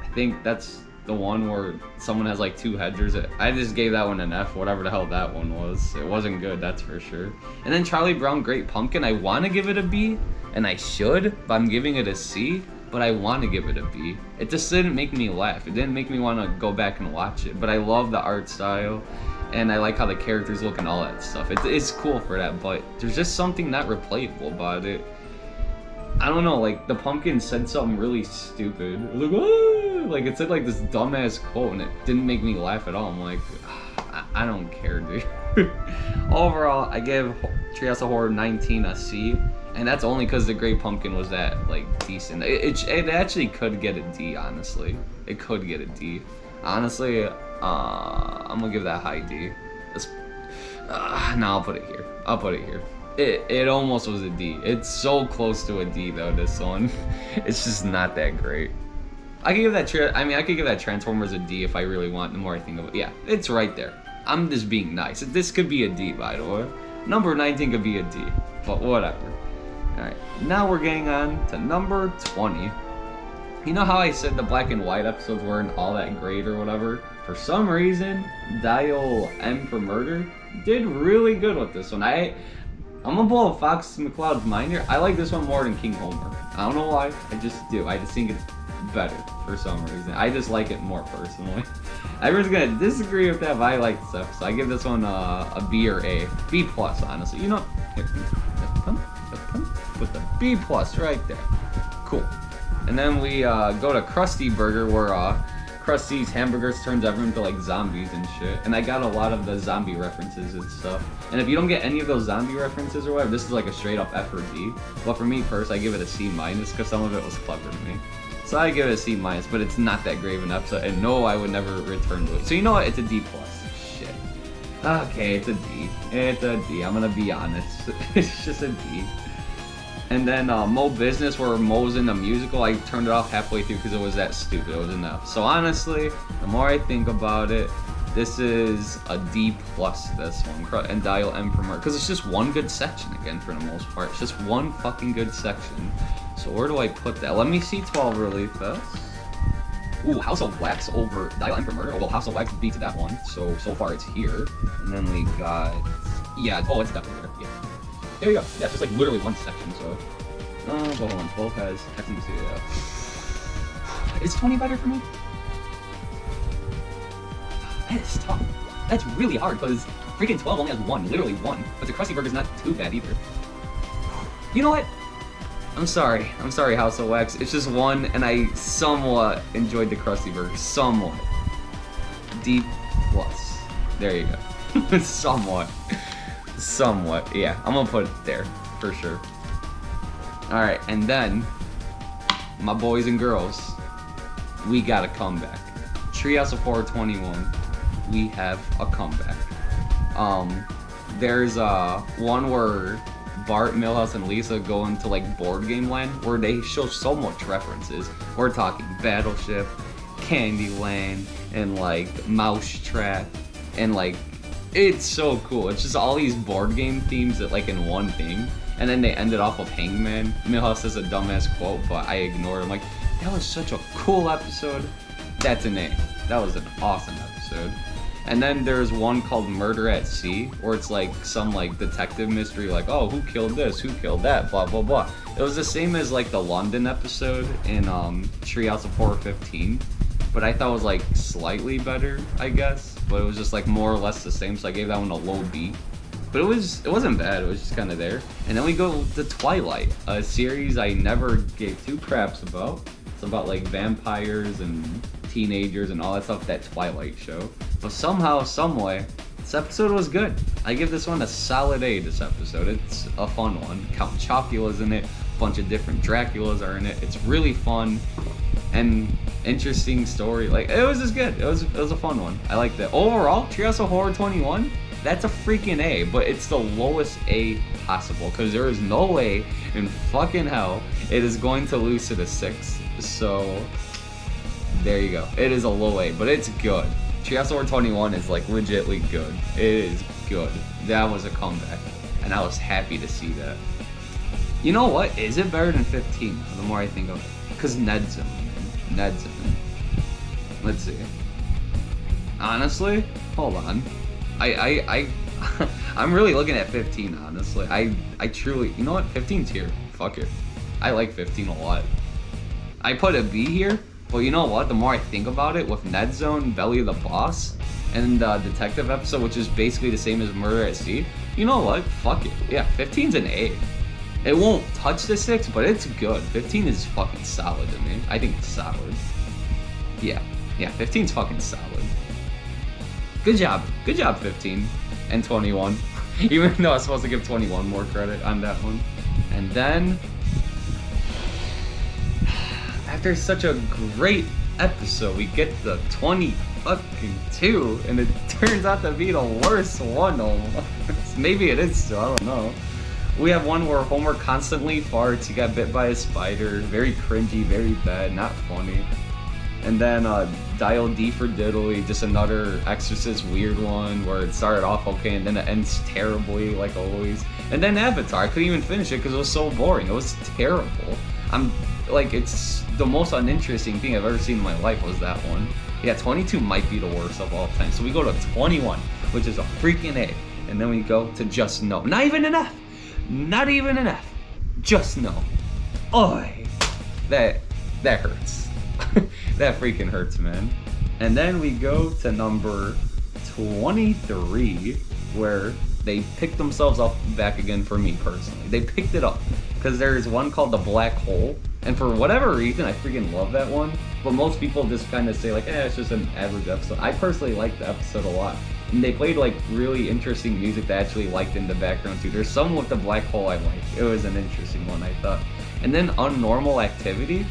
I think that's the one where someone has like 2 heads. I just gave that one an F, whatever the hell that one was. It wasn't good, that's for sure. And then Charlie Brown Great Pumpkin, I want to give it a B, and I should, but I'm giving it a C, but I want to give it a B. It just didn't make me laugh. It didn't make me want to go back and watch it, but I love the art style, and I like how the characters look and all that stuff. It's cool for that, but there's just something not replayable about it. I don't know, like, the pumpkin said something really stupid. It was like, oh! Like, it said, like, this dumbass quote, and it didn't make me laugh at all. I'm like, I don't care, dude. Overall, I give Treehouse of Horror 19 a C, and that's only because the Great Pumpkin was that, like, decent. It actually could get a D, honestly. It could get a D. Honestly, I'm gonna give that high D. No, I'll put it here. I'll put it here. It almost was a D. It's so close to a D though, this one. It's just not that great. I could give that I could give that Transformers a D if I really want, the more I think of it. Yeah, it's right there. I'm just being nice. This could be a D, by the way. Number 19 could be a D, but whatever. Alright, now we're getting on to number 20. You know how I said the black and white episodes weren't all that great or whatever? For some reason, Dial M for Murder did really good with this one. I'm gonna blow Fox McCloud's mind here. I like this one more than King Homer. I don't know why. I just do. I just think it's better for some reason. I just like it more personally. Everyone's gonna disagree with that, but I like stuff. So I give this one a B or A. B plus, honestly. You know, put the B plus right there. Cool. And then we go to Krusty Burger, where Krusty's hamburgers turns everyone into like zombies and shit. And I got a lot of the zombie references and stuff. And if you don't get any of those zombie references or whatever, this is like a straight up F or D. But for me first, I give it a C minus because some of it was clever to me. So I give it a C minus, but it's not that great of an episode. And no, I would never return to it. So you know what? It's a D plus. Shit. Okay, it's a D. It's a D. I'm gonna be honest. It's just a D. And then Mo Business, where Mo's in the musical, I turned it off halfway through because it was that stupid. It was enough. So honestly, the more I think about it, this is a D plus, this one. And Dial M for Murder. Because it's just one good section again for the most part. It's just one fucking good section. So where do I put that? Let me see 12 really fast. Ooh, House of Wax over Dial M for Murder. Well, House of Wax beats that one. So far it's here. And then we got... Yeah, oh, it's definitely there. Yeah. There you go. Yeah, it's just like literally one section, so... but hold on, 12 has... I think you see that. Is 20 better for me? That is tough. That's really hard, because freaking 12 only has one, literally one. But the Krusty Burger's not too bad either. You know what? I'm sorry, House of Wax. It's just one, and I somewhat enjoyed the Krusty Burger. Somewhat. D+. There you go. Somewhat. Somewhat. Yeah, I'm gonna put it there, for sure. Alright, and then, my boys and girls, we got a comeback. Treehouse of Horror 21, we have a comeback. There's one where Bart, Milhouse, and Lisa go into like board game land where they show so much references. We're talking Battleship, Candyland, and like Mousetrap, and like it's so cool. It's just all these board game themes that like in one thing. And then they ended off with Hangman. Milhouse says a dumbass quote, but I ignored him. Like, that was such a cool episode. That's an A. That was an awesome episode. And then there's one called Murder at Sea, where it's like some like detective mystery, like, oh, who killed this, who killed that, blah blah blah. It was the same as like the London episode in Treehouse of Horror 15, but I thought it was like slightly better, I guess. But it was just like more or less the same, so I gave that one a low B. But it wasn't bad, it was just kind of there. And then we go to Twilight, a series I never gave two craps about. It's about like vampires and teenagers and all that stuff, that Twilight show. But somehow, someway, this episode was good. I give this one a solid A, this episode. It's a fun one. Count Chocula's in it, a bunch of different Draculas are in it. It's really fun and interesting story. Like, it was just good. It was a fun one. I liked it. Overall, Treehouse of Horror 21, that's a freaking A, but it's the lowest A possible, because there is no way in fucking hell it is going to lose to the 6. So, there you go. It is a low A, but it's good. Treehouse of Horror 21 is like legitly good. It is good. That was a comeback, and I was happy to see that. You know what? Is it better than 15? The more I think of it, because Ned's in it. Ned's in it. Let's see. Honestly, hold on. I'm really looking at 15. Honestly, I truly. You know what? 15's here. Fuck it. I like 15 a lot. I put a B here. But you know what? The more I think about it, with Ned Zone, Belly of the Boss, and the detective episode, which is basically the same as Murder at Sea, you know what? Fuck it. Yeah, 15's an A. It won't touch the 6, but it's good. 15 is fucking solid to me. I think it's solid. Yeah, 15's fucking solid. Good job. Good job, 15 and 21. Even though I was supposed to give 21 more credit on that one. And then, after such a great episode, we get the 22, and it turns out to be the worst one almost. Maybe it is still, I don't know. We have one where Homer constantly farts, he got bit by a spider, very cringy, very bad, not funny. And then Dial D for Diddly, just another Exorcist weird one where it started off okay and then it ends terribly, like always. And then Avatar, I couldn't even finish it because it was so boring. It was terrible. It's the most uninteresting thing I've ever seen in my life was that one. Yeah, 22 might be the worst of all time. So we go to 21, which is a freaking A. And then we go to Just No. Not even an F. Not even an F. Just No. Oy. That hurts. That freaking hurts, man. And then we go to number 23, where they picked themselves up back again for me personally. They picked it up. Because there's one called The Black Hole. And for whatever reason, I freaking love that one. But most people just kind of say like, it's just an average episode. I personally like the episode a lot. And they played like really interesting music that I actually liked in the background too. There's some with The Black Hole I like. It was an interesting one, I thought. And then Unnormal Activity.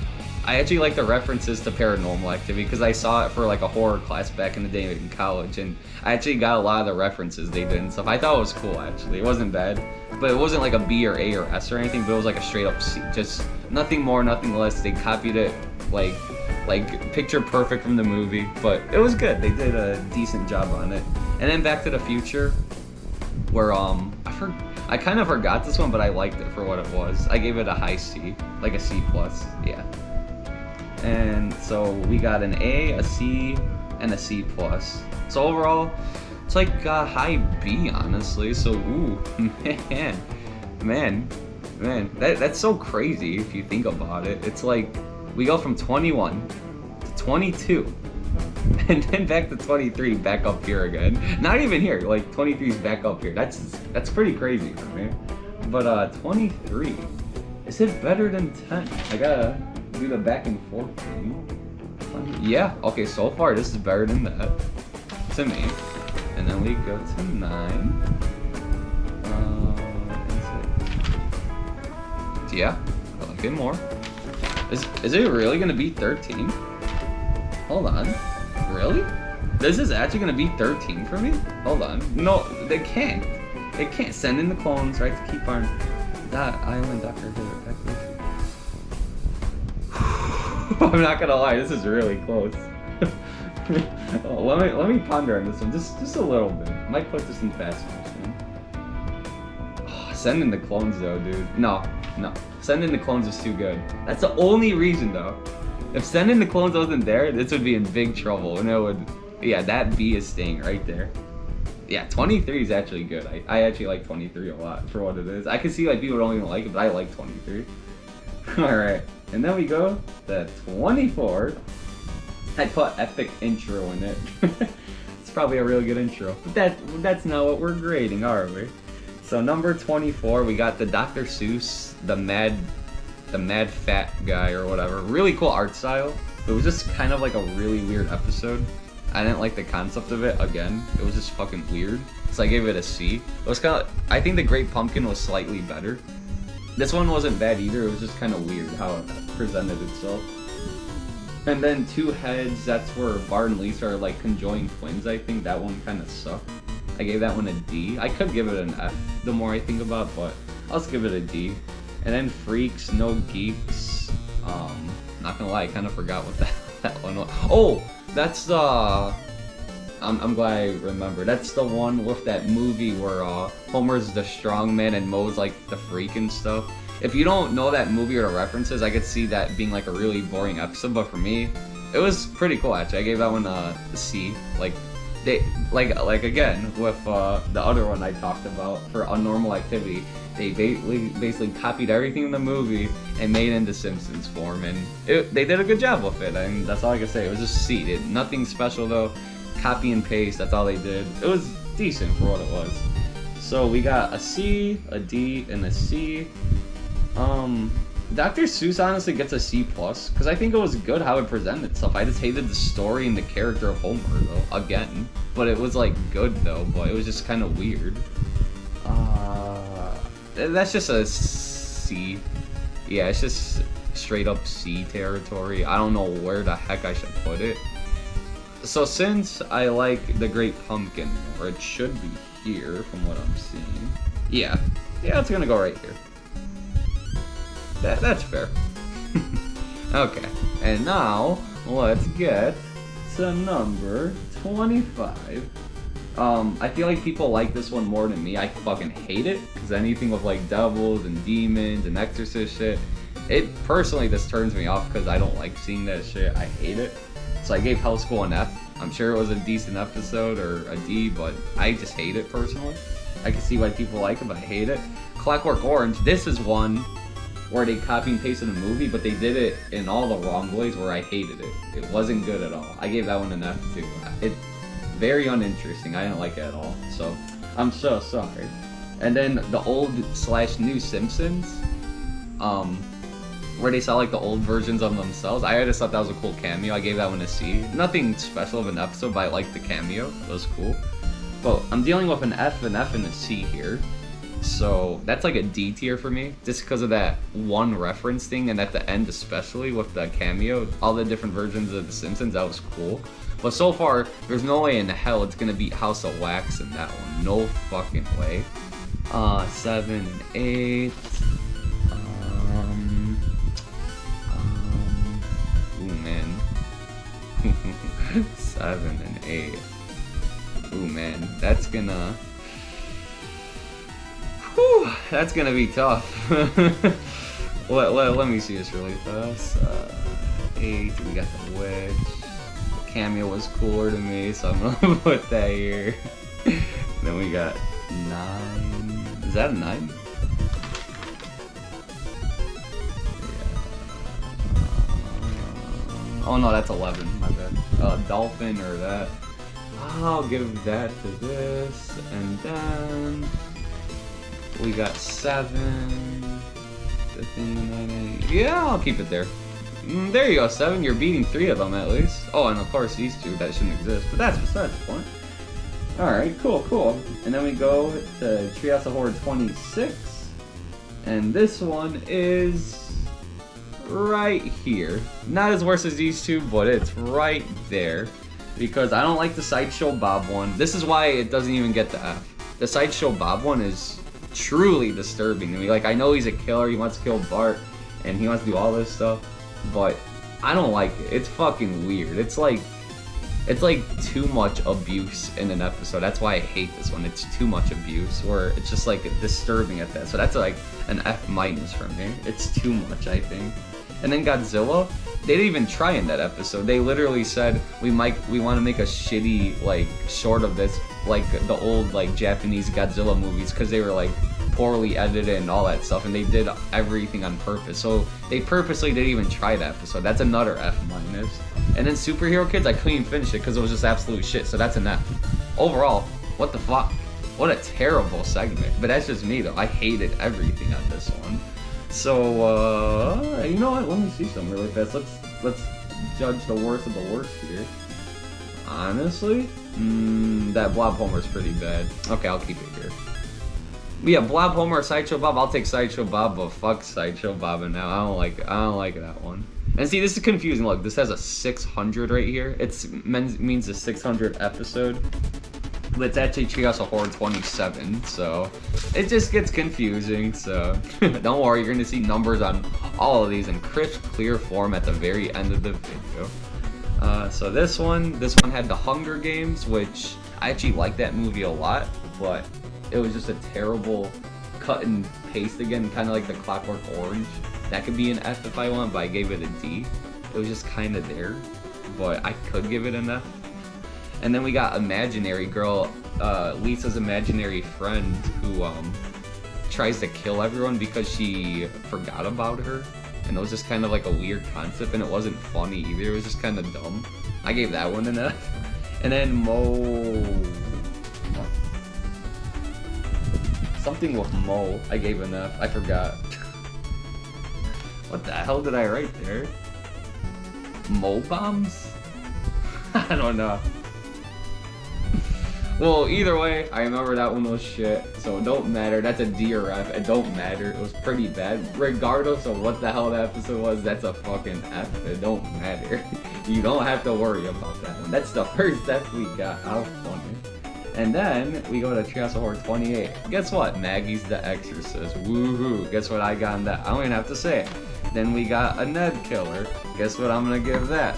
I actually like the references to Paranormal Activity because I saw it for like a horror class back in the day in college, and I actually got a lot of the references they did and stuff. I thought it was cool actually. It wasn't bad, but it wasn't like a B or A or S or anything, but it was like a straight up C. Just nothing more, nothing less. They copied it like picture perfect from the movie, but it was good. They did a decent job on it. And then Back to the Future, where I kind of forgot this one, but I liked it for what it was. I gave it a high C, like a C+, yeah. And so we got an A, a C, and a C+. So overall, it's like a high B, honestly. So, ooh, man, that's so crazy if you think about it. It's like, we go from 21 to 22 And then back to 23, back up here again. Not even here, like 23 is back up here. That's pretty crazy for me. But 23, is it better than 10? I gotta do the back and forth thing. Yeah, okay, so far this is better than that to me. And then we go to 9. Yeah, I like it more. Is it really gonna be 13? Hold on. Really? This is actually gonna be 13 for me? Hold on. No, they can't. They can't send in the clones, right? To keep our that island Dr. Hill. I'm not gonna lie, this is really close. Oh, let me ponder on this one just a little bit. Might put this in fast motion. Oh, send in the clones though, dude. No. Send in the clones is too good. That's the only reason though. If Send in the Clones wasn't there, this would be in big trouble. And it would, yeah, that B is staying right there. Yeah, 23 is actually good. I actually like 23 a lot for what it is. I can see like people don't even like it, but I like 23. Alright, and then we go to 24. I put epic intro in it. It's probably a really good intro. But that's not what we're grading, are we? So number 24, we got the Dr. Seuss, the mad fat guy or whatever. Really cool art style. It was just kind of like a really weird episode. I didn't like the concept of it. Again, it was just fucking weird. So I gave it a C. It was kind of, I think the Great Pumpkin was slightly better. This one wasn't bad either. It was just kind of weird how it presented itself. And then Two Heads, that's where Bart and Lisa are like conjoined twins. I think that one kind of sucked. I gave that one a D. I could give it an F the more I think about it, but I'll just give it a D. And then Freaks, No Geeks. Not gonna lie, I kind of forgot what that one was. Oh, that's the. I'm glad I remember. That's the one with that movie where Homer's the strong man and Moe's like the freak and stuff. If you don't know that movie or the references, I could see that being like a really boring episode. But for me, it was pretty cool actually. I gave that one a C. Like they like again with the other one I talked about for Unnormal Activity. They basically copied everything in the movie and made it into Simpsons form, and they did a good job with it. I mean, that's all I can say. It was just C. Nothing special though. Copy and paste. That's all they did. It was decent for what it was. So we got a C, a D, and a C. Dr. Seuss honestly gets a C+ because I think it was good how it presented itself. I just hated the story and the character of Homer though. Again, but it was like good though. But it was just kind of weird. That's just a C. Yeah, it's just straight up C territory. I don't know where the heck I should put it. So since I like the Great Pumpkin more, it should be here from what I'm seeing. Yeah, it's gonna go right here. That's fair. Okay, and now let's get to number 25. I feel like people like this one more than me. I fucking hate it, because anything with like devils and demons and exorcist shit, it personally just turns me off because I don't like seeing that shit. I hate it. So I gave Hell School an F. I'm sure it was a decent episode or a D, but I just hate it personally. I can see why people like it, but I hate it. Clockwork Orange, this is one where they copy and pasted a movie, but they did it in all the wrong ways where I hated it. It wasn't good at all. I gave that one an F too. It's very uninteresting. I didn't like it at all. So I'm so sorry. And then the old/new Simpsons, where they saw like the old versions of themselves. I just thought that was a cool cameo. I gave that one a C. Nothing special of an episode, but I liked the cameo. It was cool. But I'm dealing with an F, and a C here. So that's like a D tier for me, just because of that one reference thing, and at the end especially with the cameo, all the different versions of The Simpsons, that was cool. But so far, there's no way in hell it's gonna beat House of Wax in that one. No fucking way. 7 and 8. Ooh man. 7 and 8. Ooh man, that's gonna. Whew, that's gonna be tough. let me see this really fast. 8, we got the Witch. The cameo was cooler to me, so I'm gonna put that here. Then we got 9. Is that a 9? Yeah. Oh no, that's 11. My bad. Dolphin or that. I'll give that to this, and then we got 7, 15, 8. Yeah, I'll keep it there. There you go, 7. You're beating 3 of them at least. Oh, and of course these 2 that shouldn't exist, but that's besides the point. All right, cool. And then we go to Treehouse of Horror 26, and this one is right here. Not as worse as these 2, but it's right there. Because I don't like the Sideshow Bob one. This is why it doesn't even get the F. The Sideshow Bob one is truly disturbing to me. Like, I know he's a killer, he wants to kill Bart, and he wants to do all this stuff, but I don't like it. It's fucking weird. It's like too much abuse in an episode. That's why I hate this one. It's too much abuse, where it's just like disturbing at that. So that's like an F- for me. It's too much, I think. And then Godzilla, they didn't even try in that episode. They literally said we want to make a shitty like short of this, like the old like Japanese Godzilla movies, because they were like poorly edited and all that stuff, and they did everything on purpose. So they purposely didn't even try that episode. That's another F-. And then Superhero Kids, I couldn't even finish it because it was just absolute shit. So that's an F. Overall, what the fuck? What a terrible segment. But that's just me though. I hated everything on this one. So, you know what? Let me see some really fast. Let's judge the worst of the worst here. Honestly, that Blob Homer's pretty bad. Okay, I'll keep it here. Yeah, Blob Homer or Sideshow Bob. I'll take Sideshow Bob, but fuck Sideshow Bob and now. I don't like that one. And see, this is confusing. Look, this has a 600 right here. It means a 600 episode. But it's actually Treehouse of Horror 27, so it just gets confusing, so don't worry, you're gonna see numbers on all of these in crisp, clear form at the very end of the video. So this one had the Hunger Games, which I actually like that movie a lot, but it was just a terrible cut and paste again, kind of like the Clockwork Orange. That could be an F if I want, but I gave it a D. It was just kind of there, but I could give it an F. And then we got Imaginary Girl, Lisa's imaginary friend who tries to kill everyone because she forgot about her. And it was just kind of like a weird concept, and it wasn't funny either. It was just kind of dumb. I gave that one an F. And then something with Mo, I gave an F. I forgot. What the hell did I write there? Mo bombs? I don't know. Well, either way, I remember that one was shit, so it don't matter. That's a D or F. It don't matter. It was pretty bad. Regardless of what the hell that episode was, that's a fucking F. It don't matter. You don't have to worry about that one. That's the first F we got. How funny. And then we go to Treehouse of Horror 28. Guess what? Maggie's the Exorcist. Woohoo. Guess what I got in that? I don't even have to say it. Then we got a Ned Killer. Guess what I'm gonna give that?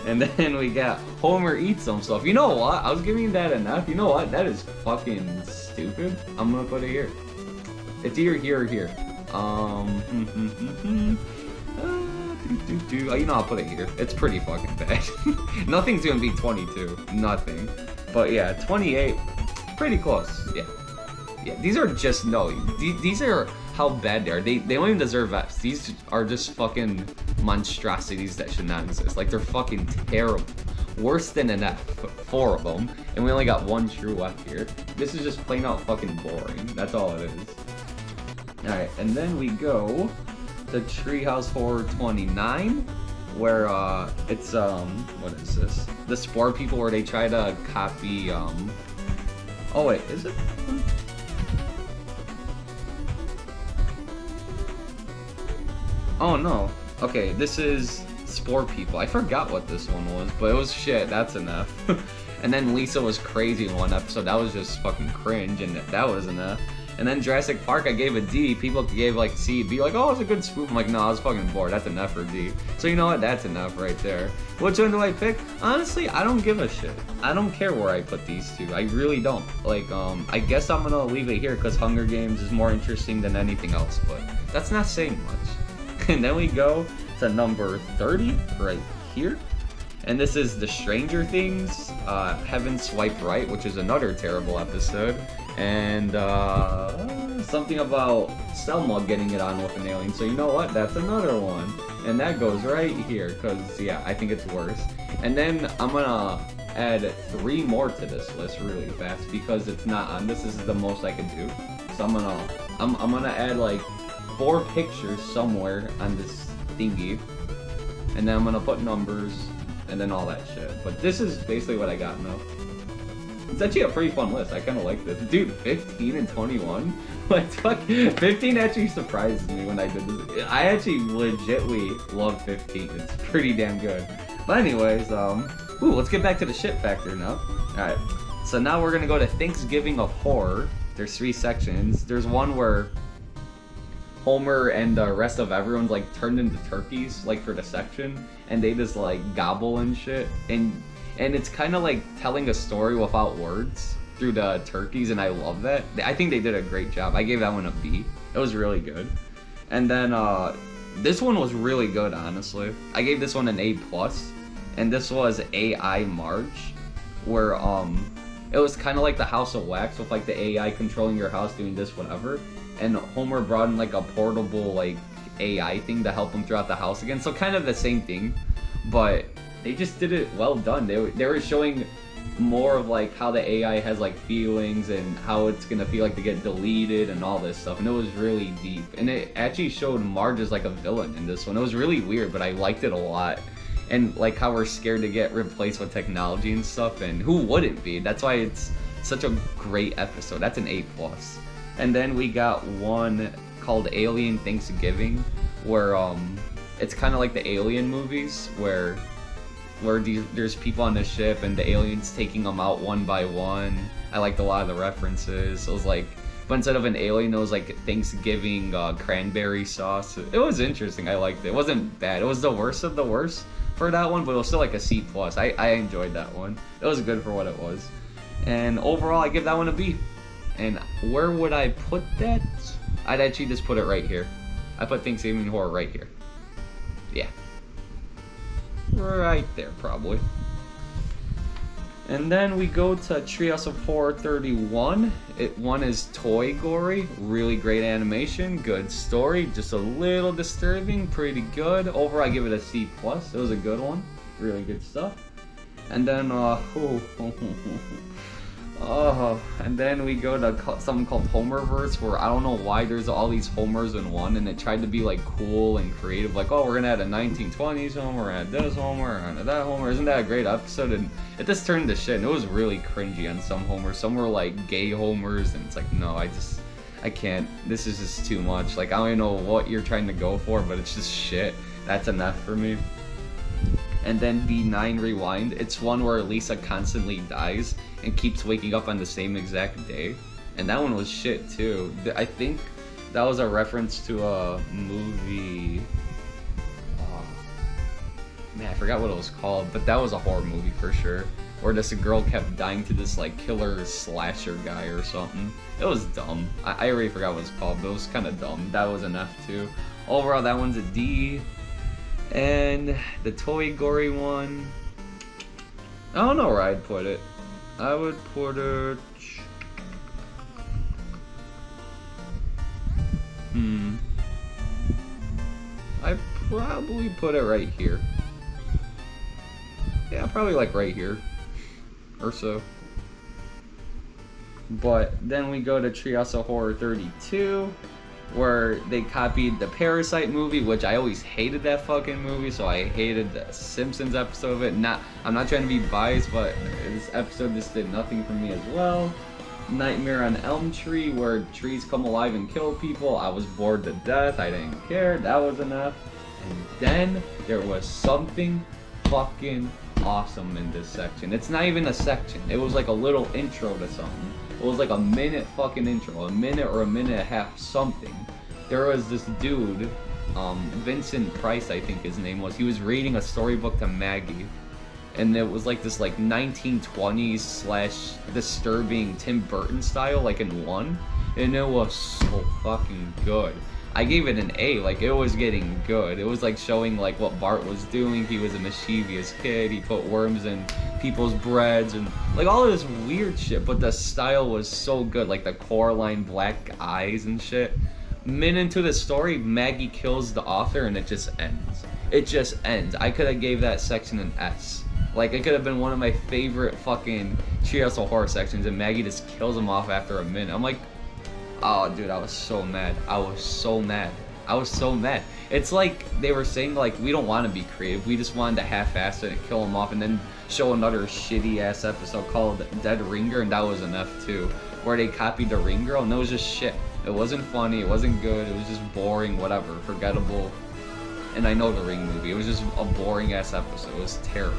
And then we got Homer Eats Himself. You know what? I was giving that an F. You know what? That is fucking stupid. I'm gonna put it here. It's either here or here. You know, I'll put it here. It's pretty fucking bad. Nothing's gonna be 22. Nothing. But yeah, 28. Pretty close. Yeah. Yeah, these are just, no. These are how bad they are. They don't even deserve Fs. These are just fucking monstrosities that should not exist. Like, they're fucking terrible. Worse than an F. 4 of them. And we only got 1 true F here. This is just plain out fucking boring. That's all it is. Alright, and then we go to Treehouse Horror 29, where it's what is this? The Spore People, where they try to copy oh wait, is it? Oh no. Okay, this is Spore People. I forgot what this one was, but it was shit. That's enough. And then Lisa was crazy in one episode. That was just fucking cringe, and that was enough. And then Jurassic Park, I gave a D. People gave like C, be like, oh, it's a good spoof. I'm like, no, I was fucking bored. That's enough for D. So you know what? That's enough right there. Which one do I pick? Honestly, I don't give a shit. I don't care where I put these two. I really don't. Like, I guess I'm gonna leave it here because Hunger Games is more interesting than anything else, but that's not saying much. And then we go to number 30 right here. And this is the Stranger Things, Heaven Swipe Right, which is another terrible episode. And something about Selma getting it on with an alien. So you know what? That's another one. And that goes right here, because, yeah, I think it's worse. And then I'm gonna add 3 more to this list really fast, because it's not on this. This is the most I can do. So I'm gonna add like 4 pictures somewhere on this thingy. And then I'm gonna put numbers, and then all that shit. But this is basically what I got now. It's actually a pretty fun list. I kind of like this. Dude, 15 and 21? What the fuck? 15 actually surprises me when I did this. I actually legitly love 15. It's pretty damn good. But anyways, ooh, let's get back to the shit factor now. Alright, so now we're gonna go to Thanksgiving of Horror. There's 3 sections. There's one where Homer and the rest of everyone's like turned into turkeys, like for the section, and they just like gobble and shit. And it's kind of like telling a story without words through the turkeys, and I love that. I think they did a great job. I gave that one a B. It was really good. And then this one was really good, honestly. I gave this one an A+, and this was AI Marge, where it was kind of like the House of Wax with like the AI controlling your house, doing this, whatever. And Homer brought in like a portable like AI thing to help him throughout the house again. So kind of the same thing, but they just did it well done. They were showing more of like how the AI has like feelings and how it's gonna feel like to get deleted and all this stuff, and it was really deep. And it actually showed Marge as like a villain in this one. It was really weird, but I liked it a lot. And like how we're scared to get replaced with technology and stuff, and who wouldn't be? That's why it's such a great episode. That's an A+. And then we got one called Alien Thanksgiving, where it's kind of like the Alien movies, where there's people on the ship and the aliens taking them out one by one. I liked a lot of the references. It was like, but instead of an alien, it was like Thanksgiving cranberry sauce. It was interesting. I liked it. It wasn't bad. It was the worst of the worst for that one, but it was still like a C+. I enjoyed that one. It was good for what it was. And overall, I give that one a B. And where would I put that? I'd actually just put it right here. I put Thanksgiving Horror right here. Yeah. Right there, probably. And then we go to Treehouse of Horror 31. One is Toy Gory. Really great animation, good story, just a little disturbing, pretty good. Overall, I give it a C+. It was a good one. Really good stuff. And then, and then we go to something called Homerverse, where I don't know why there's all these Homers in one, and it tried to be like cool and creative, like, oh, we're gonna add a 1920s Homer, we're gonna add this Homer, we're gonna add that Homer. Isn't that a great episode? And it just turned to shit, and it was really cringy on some Homers. Some were like gay Homers, and it's like, no, I can't. This is just too much. Like, I don't even know what you're trying to go for, but it's just shit. That's enough for me. And then B9 Rewind. It's one where Lisa constantly dies and keeps waking up on the same exact day. And that one was shit too. I think that was a reference to a movie. Man, I forgot what it was called, but that was a horror movie for sure. Where this girl kept dying to this like killer slasher guy or something. It was dumb. I already forgot what it's called, but it was kind of dumb. That was an F too. Overall, that one's a D. And the Toy Gory one, I don't know where I'd put it. I would put it... I'd probably put it right here. Yeah, probably like right here. Or so. But then we go to Treehouse of Horror 32. Where they copied the Parasite movie, which I always hated that fucking movie, so I hated the Simpsons episode of it. I'm not trying to be biased, but this episode just did nothing for me as well. Nightmare on Elm Tree, where trees come alive and kill people. I was bored to death. I didn't care. That was enough. And then there was something fucking awesome in this section. It's not even a section. It was like a little intro to something. It was like a minute fucking intro, a minute or a minute and a half something. There was this dude, Vincent Price I think his name was. He was reading a storybook to Maggie. And it was like this like 1920s / disturbing Tim Burton style, like in one. And it was so fucking good. I gave it an A. Like, it was getting good. It was like showing like what Bart was doing. He was a mischievous kid. He put worms in people's breads and like all of this weird shit. But the style was so good. Like the Coraline black eyes and shit. Minute into the story, Maggie kills the author and it just ends. It just ends. I could have gave that section an S. Like, it could have been one of my favorite fucking Treehouse of Horror sections, and Maggie just kills him off after a minute. I'm like, oh, dude, I was so mad. I was so mad. I was so mad. It's like they were saying, like, we don't want to be creative. We just wanted to half-ass it and kill him off and then show another shitty-ass episode called Dead Ringer, and that was an F, too, where they copied the Ring Girl, and it was just shit. It wasn't funny. It wasn't good. It was just boring, whatever, forgettable. And I know the Ring movie. It was just a boring-ass episode. It was terrible.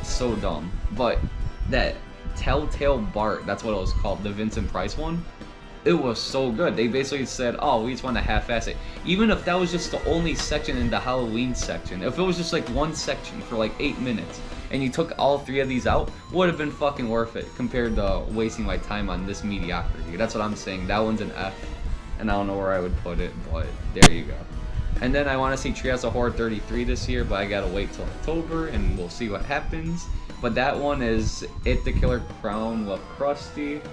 So dumb. But that Telltale Bart, that's what it was called, the Vincent Price one, it was so good. They basically said, oh, we just want to half-ass it. Even if that was just the only section in the Halloween section, if it was just like one section for like 8 minutes, and you took all 3 of these out, would have been fucking worth it compared to wasting my time on this mediocrity. That's what I'm saying. That one's an F, and I don't know where I would put it, but there you go. And then I want to see Treehouse of Horror 33 this year, but I gotta wait till October, and we'll see what happens. But that one is It the Killer Clown with Krusty.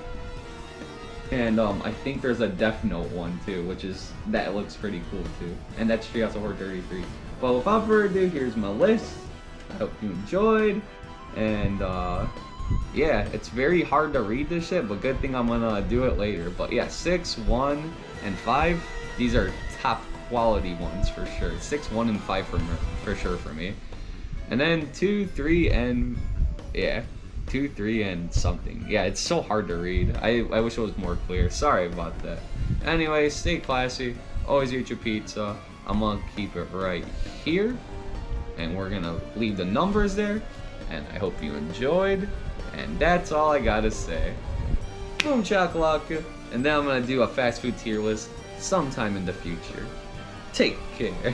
And I think there's a Death Note one too, that looks pretty cool too. And that's Treehouse of Horror 33. But without further ado, here's my list. I hope you enjoyed. And yeah, it's very hard to read this shit, but good thing I'm gonna do it later. But yeah, 6, 1, and 5, these are top quality ones for sure. 6, 1, and 5 for sure for me. And then 2, 3, and yeah, 2, 3, and something. Yeah, it's so hard to read. I wish it was more clear. Sorry about that. Anyway, stay classy. Always eat your pizza. I'm gonna keep it right here. And we're gonna leave the numbers there. And I hope you enjoyed. And that's all I gotta say. Boom chakalaka. And then I'm gonna do a fast food tier list sometime in the future. Take care.